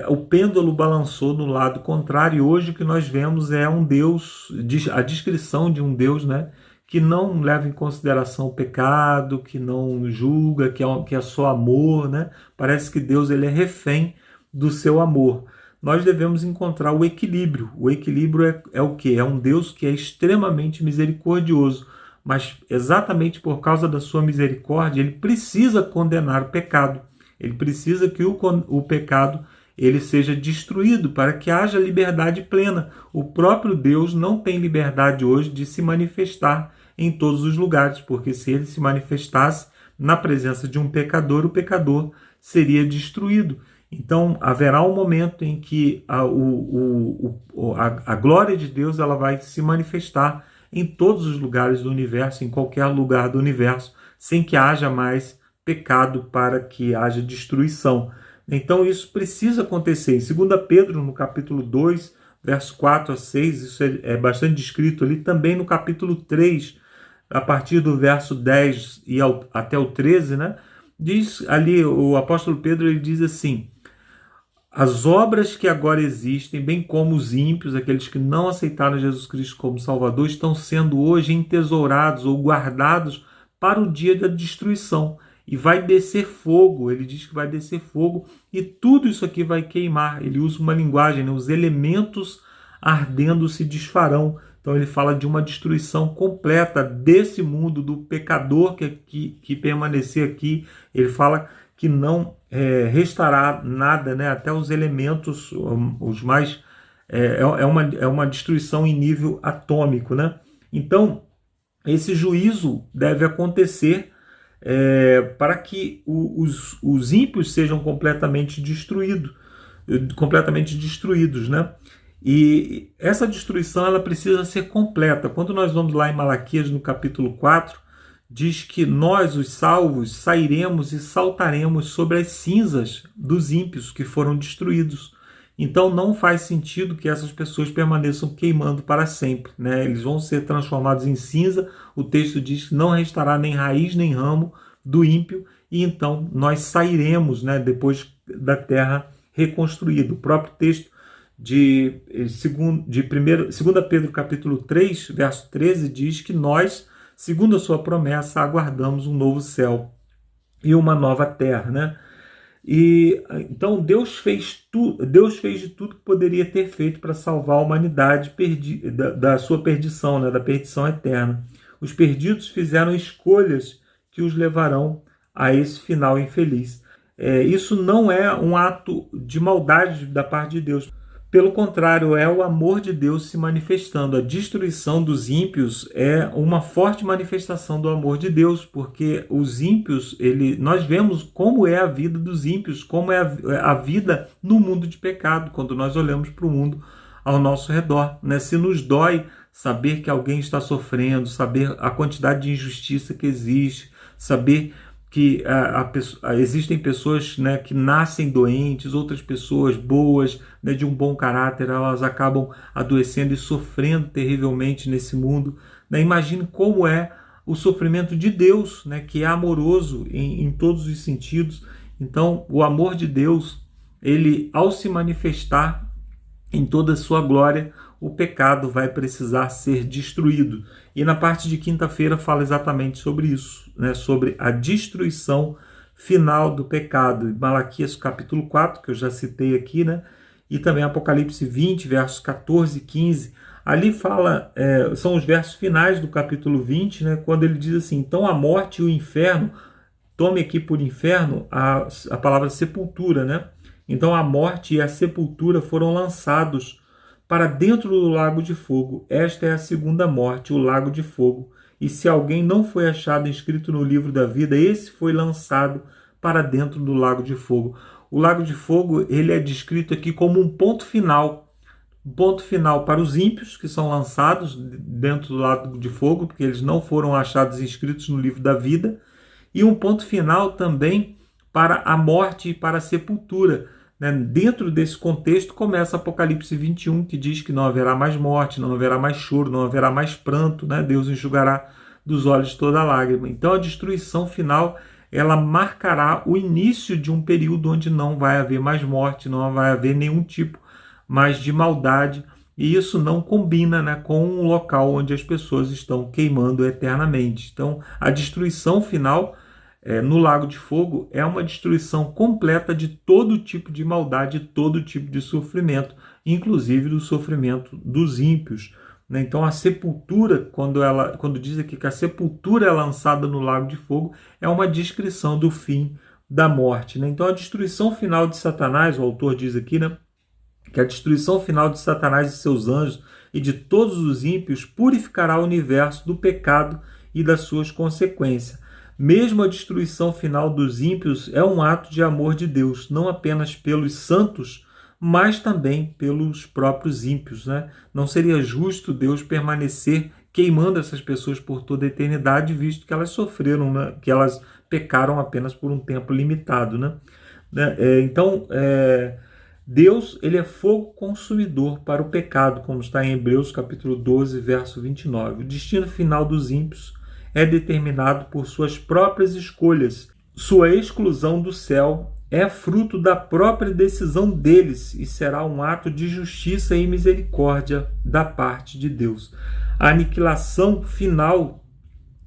O pêndulo balançou no lado contrário, e hoje o que nós vemos é um Deus, a descrição de um Deus, né, que não leva em consideração o pecado, que não julga, que é só amor, né? Parece que Deus ele é refém do seu amor. Nós devemos encontrar o equilíbrio. O equilíbrio é o quê? É um Deus que é extremamente misericordioso, mas exatamente por causa da sua misericórdia, ele precisa condenar o pecado. Ele precisa que o pecado ele seja destruído para que haja liberdade plena. O próprio Deus não tem liberdade hoje de se manifestar em todos os lugares, porque se ele se manifestasse na presença de um pecador, o pecador seria destruído. Então haverá um momento em que a glória de Deus ela vai se manifestar em todos os lugares do universo, em qualquer lugar do universo, sem que haja mais pecado para que haja destruição. Então isso precisa acontecer. Em 2 Pedro, no capítulo 2, verso 4 a 6, isso é bastante descrito ali. Também no capítulo 3, a partir do verso 10 e até o 13, né? Diz ali, o apóstolo Pedro ele diz assim: as obras que agora existem, bem como os ímpios, aqueles que não aceitaram Jesus Cristo como Salvador, estão sendo hoje entesourados ou guardados para o dia da destruição. E vai descer fogo, ele diz que vai descer fogo, e tudo isso aqui vai queimar. Ele usa uma linguagem, né? Os elementos ardendo se desfarão. Então ele fala de uma destruição completa desse mundo, do pecador que permanecer aqui. Ele fala que não restará nada, né? Até os elementos, os mais... É uma destruição em nível atômico, né? Então, esse juízo deve acontecer para que os ímpios sejam completamente destruídos, né? E essa destruição ela precisa ser completa. Quando nós vamos lá em Malaquias, no capítulo 4, diz que nós, os salvos, sairemos e saltaremos sobre as cinzas dos ímpios que foram destruídos. Então não faz sentido que essas pessoas permaneçam queimando para sempre, né? Eles vão ser transformados em cinza. O texto diz que não restará nem raiz nem ramo do ímpio, e então nós sairemos, né, depois da terra reconstruída. O próprio texto de 2 Pedro capítulo 3, verso 13, diz que nós, segundo a sua promessa, aguardamos um novo céu e uma nova terra, né? E então Deus fez de tudo que poderia ter feito para salvar a humanidade da sua perdição, né, da perdição eterna. Os perdidos fizeram escolhas que os levarão a esse final infeliz. Isso não é um ato de maldade da parte de Deus. Pelo contrário, é o amor de Deus se manifestando. A destruição dos ímpios é uma forte manifestação do amor de Deus, porque os ímpios, nós vemos como é a vida dos ímpios, como é a vida no mundo de pecado, quando nós olhamos para o mundo ao nosso redor, né? Se nos dói saber que alguém está sofrendo, saber a quantidade de injustiça que existe, saber que existem pessoas, né, que nascem doentes, outras pessoas boas, né, de um bom caráter, elas acabam adoecendo e sofrendo terrivelmente nesse mundo, né? Imagine como é o sofrimento de Deus, né, que é amoroso em todos os sentidos. Então, o amor de Deus, ele, ao se manifestar em toda a sua glória, o pecado vai precisar ser destruído. E na parte de quinta-feira fala exatamente sobre isso, né? Sobre a destruição final do pecado. Malaquias capítulo 4, que eu já citei aqui, né? E também Apocalipse 20, versos 14 e 15. Ali fala, são os versos finais do capítulo 20, né? Quando ele diz assim: então a morte e o inferno, tome aqui por inferno a palavra sepultura, né? Então a morte e a sepultura foram lançados para dentro do lago de fogo. Esta é a segunda morte, o lago de fogo. E se alguém não foi achado inscrito no livro da vida, esse foi lançado para dentro do lago de fogo. O lago de fogo, ele é descrito aqui como um ponto final para os ímpios, que são lançados dentro do lago de fogo, porque eles não foram achados inscritos no livro da vida, e um ponto final também para a morte e para a sepultura. Dentro desse contexto começa Apocalipse 21, que diz que não haverá mais morte, não haverá mais choro, não haverá mais pranto, né? Deus enxugará dos olhos toda lágrima. Então a destruição final, ela marcará o início de um período onde não vai haver mais morte, não vai haver nenhum tipo mais de maldade, e isso não combina, né, com um local onde as pessoas estão queimando eternamente. Então a destruição final no lago de fogo é uma destruição completa de todo tipo de maldade, todo tipo de sofrimento, inclusive do sofrimento dos ímpios, né? Então a sepultura, quando diz aqui que a sepultura é lançada no lago de fogo, é uma descrição do fim da morte, né? Então a destruição final de Satanás, o autor diz aqui, né, que a destruição final de Satanás e seus anjos e de todos os ímpios purificará o universo do pecado e das suas consequências. Mesmo a destruição final dos ímpios é um ato de amor de Deus, não apenas pelos santos, mas também pelos próprios ímpios, né? Não seria justo Deus permanecer queimando essas pessoas por toda a eternidade, visto que elas sofreram, né? Que elas pecaram apenas por um tempo limitado, né? Então, Deus, ele é fogo consumidor para o pecado, como está em Hebreus capítulo 12, verso 29. O destino final dos ímpios é determinado por suas próprias escolhas. Sua exclusão do céu é fruto da própria decisão deles e será um ato de justiça e misericórdia da parte de Deus. A aniquilação final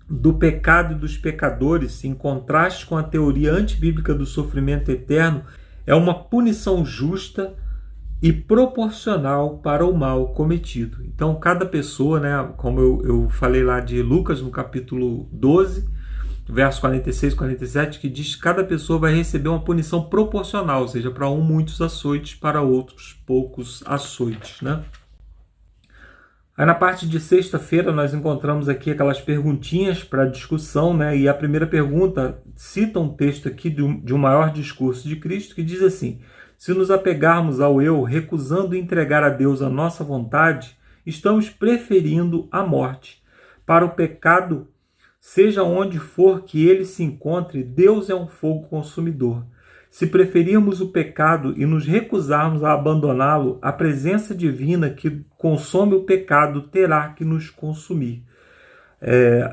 do pecado e dos pecadores, em contraste com a teoria antibíblica do sofrimento eterno, é uma punição justa e proporcional para o mal cometido. Então, cada pessoa, né, como eu falei lá de Lucas, no capítulo 12, verso 46 e 47, que diz que cada pessoa vai receber uma punição proporcional, ou seja, para um muitos açoites, para outros poucos açoites, né? Aí na parte de sexta-feira nós encontramos aqui aquelas perguntinhas para discussão, né? E a primeira pergunta cita um texto aqui de um maior discurso de Cristo que diz assim: se nos apegarmos ao eu, recusando entregar a Deus a nossa vontade, estamos preferindo a morte. Para o pecado, seja onde for que ele se encontre, Deus é um fogo consumidor. Se preferirmos o pecado e nos recusarmos a abandoná-lo, a presença divina que consome o pecado terá que nos consumir.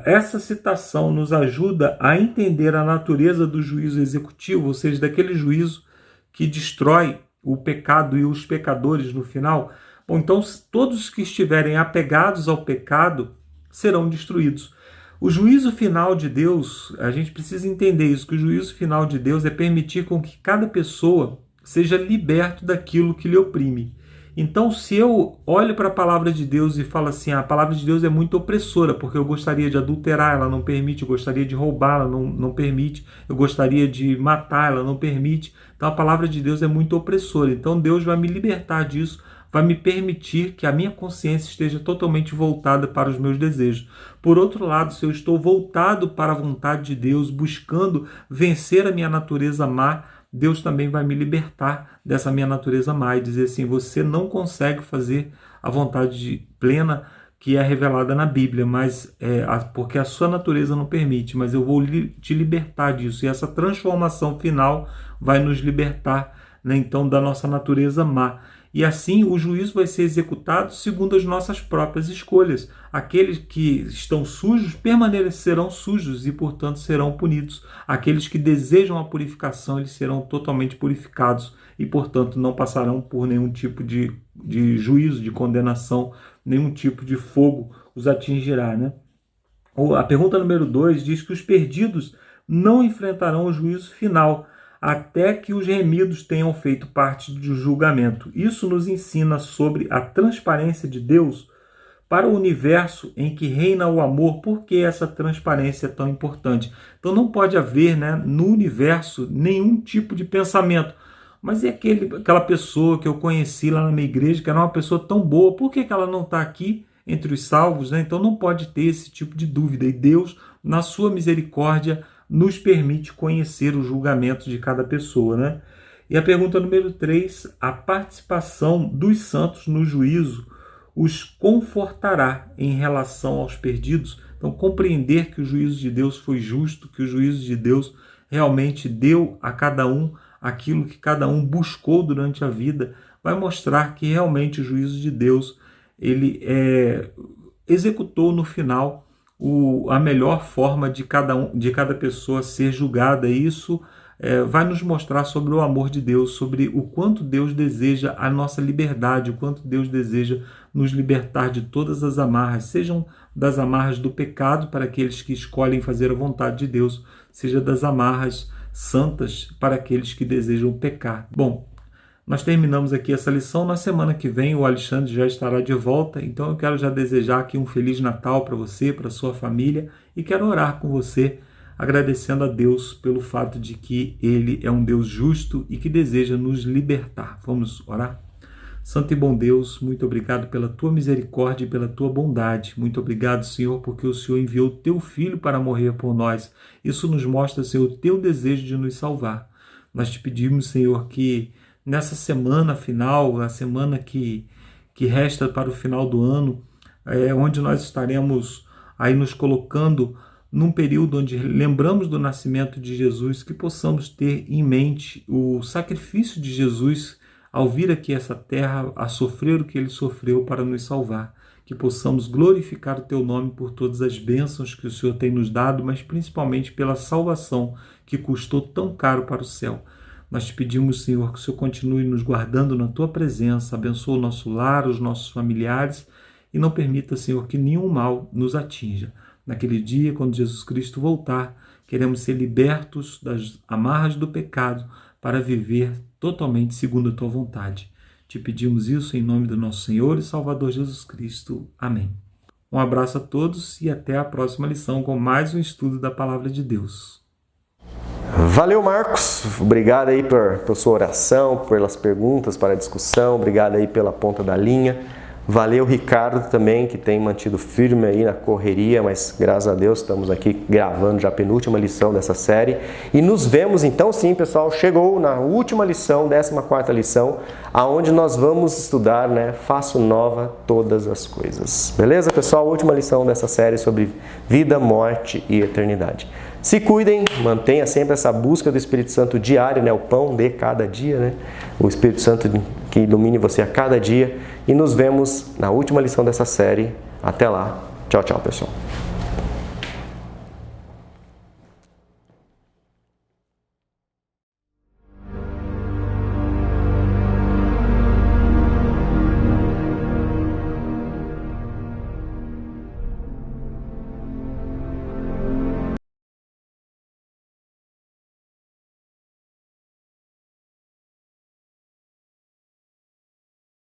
Essa citação nos ajuda a entender a natureza do juízo executivo, ou seja, daquele juízo que destrói o pecado e os pecadores no final. Bom, então todos os que estiverem apegados ao pecado serão destruídos. O juízo final de Deus, a gente precisa entender isso, que o juízo final de Deus é permitir com que cada pessoa seja liberto daquilo que lhe oprime. Então, se eu olho para a palavra de Deus e falo assim, a palavra de Deus é muito opressora, porque eu gostaria de adulterar, ela não permite, eu gostaria de roubar, ela não permite, eu gostaria de matar, ela não permite. Então, a palavra de Deus é muito opressora. Então, Deus vai me libertar disso, vai me permitir que a minha consciência esteja totalmente voltada para os meus desejos. Por outro lado, se eu estou voltado para a vontade de Deus, buscando vencer a minha natureza má, Deus também vai me libertar dessa minha natureza má e dizer assim, você não consegue fazer a vontade plena que é revelada na Bíblia, mas porque a sua natureza não permite, mas eu vou te libertar disso. E essa transformação final vai nos libertar, né, então, da nossa natureza má. E assim o juízo vai ser executado segundo as nossas próprias escolhas. Aqueles que estão sujos permanecerão sujos e, portanto, serão punidos. Aqueles que desejam a purificação, eles serão totalmente purificados e, portanto, não passarão por nenhum tipo de juízo, de condenação, nenhum tipo de fogo os atingirá, né? A pergunta número 2 diz que os perdidos não enfrentarão o juízo final até que os remidos tenham feito parte do julgamento. Isso nos ensina sobre a transparência de Deus para o universo em que reina o amor. Por que essa transparência é tão importante? Então não pode haver, né, no universo nenhum tipo de pensamento. Mas e aquela pessoa que eu conheci lá na minha igreja, que era uma pessoa tão boa, por que ela não está aqui entre os salvos, né? Então não pode ter esse tipo de dúvida. E Deus, na sua misericórdia, nos permite conhecer o julgamento de cada pessoa, né? E a pergunta número 3, a participação dos santos no juízo os confortará em relação aos perdidos. Então, compreender que o juízo de Deus foi justo, que o juízo de Deus realmente deu a cada um aquilo que cada um buscou durante a vida, vai mostrar que realmente o juízo de Deus ele executou no final a melhor forma de cada pessoa ser julgada. Isso vai nos mostrar sobre o amor de Deus, sobre o quanto Deus deseja a nossa liberdade, o quanto Deus deseja nos libertar de todas as amarras, sejam das amarras do pecado para aqueles que escolhem fazer a vontade de Deus, seja das amarras santas para aqueles que desejam pecar. Bom, nós terminamos aqui essa lição. Na semana que vem o Alexandre já estará de volta, então eu quero já desejar aqui um Feliz Natal para você, para sua família, e quero orar com você, agradecendo a Deus pelo fato de que Ele é um Deus justo e que deseja nos libertar. Vamos orar? Santo e bom Deus, muito obrigado pela Tua misericórdia e pela Tua bondade. Muito obrigado, Senhor, porque o Senhor enviou o Teu Filho para morrer por nós. Isso nos mostra, Senhor, o Teu desejo de nos salvar. Nós te pedimos, Senhor, que nessa semana final, a semana que resta para o final do ano, onde nós estaremos aí nos colocando num período onde lembramos do nascimento de Jesus, que possamos ter em mente o sacrifício de Jesus ao vir aqui a essa terra, a sofrer o que Ele sofreu para nos salvar. Que possamos glorificar o Teu nome por todas as bênçãos que o Senhor tem nos dado, mas principalmente pela salvação que custou tão caro para o céu. Nós te pedimos, Senhor, que o Senhor continue nos guardando na Tua presença, abençoe o nosso lar, os nossos familiares e não permita, Senhor, que nenhum mal nos atinja. Naquele dia, quando Jesus Cristo voltar, queremos ser libertos das amarras do pecado para viver totalmente segundo a Tua vontade. Te pedimos isso em nome do nosso Senhor e Salvador Jesus Cristo. Amém. Um abraço a todos e até a próxima lição com mais um estudo da Palavra de Deus. Valeu, Marcos. Obrigado aí por sua oração, pelas perguntas para a discussão. Obrigado aí pela ponta da linha. Valeu, Ricardo, também, que tem mantido firme aí na correria, mas graças a Deus estamos aqui gravando já a penúltima lição dessa série. E nos vemos então, sim, pessoal, chegou na última lição, 14ª lição, aonde nós vamos estudar, né, faço nova todas as coisas. Beleza, pessoal? Última lição dessa série sobre vida, morte e eternidade. Se cuidem, mantenha sempre essa busca do Espírito Santo diário, né, o pão de cada dia, né, o Espírito Santo que ilumine você a cada dia. E nos vemos na última lição dessa série. Até lá. Tchau, tchau, pessoal.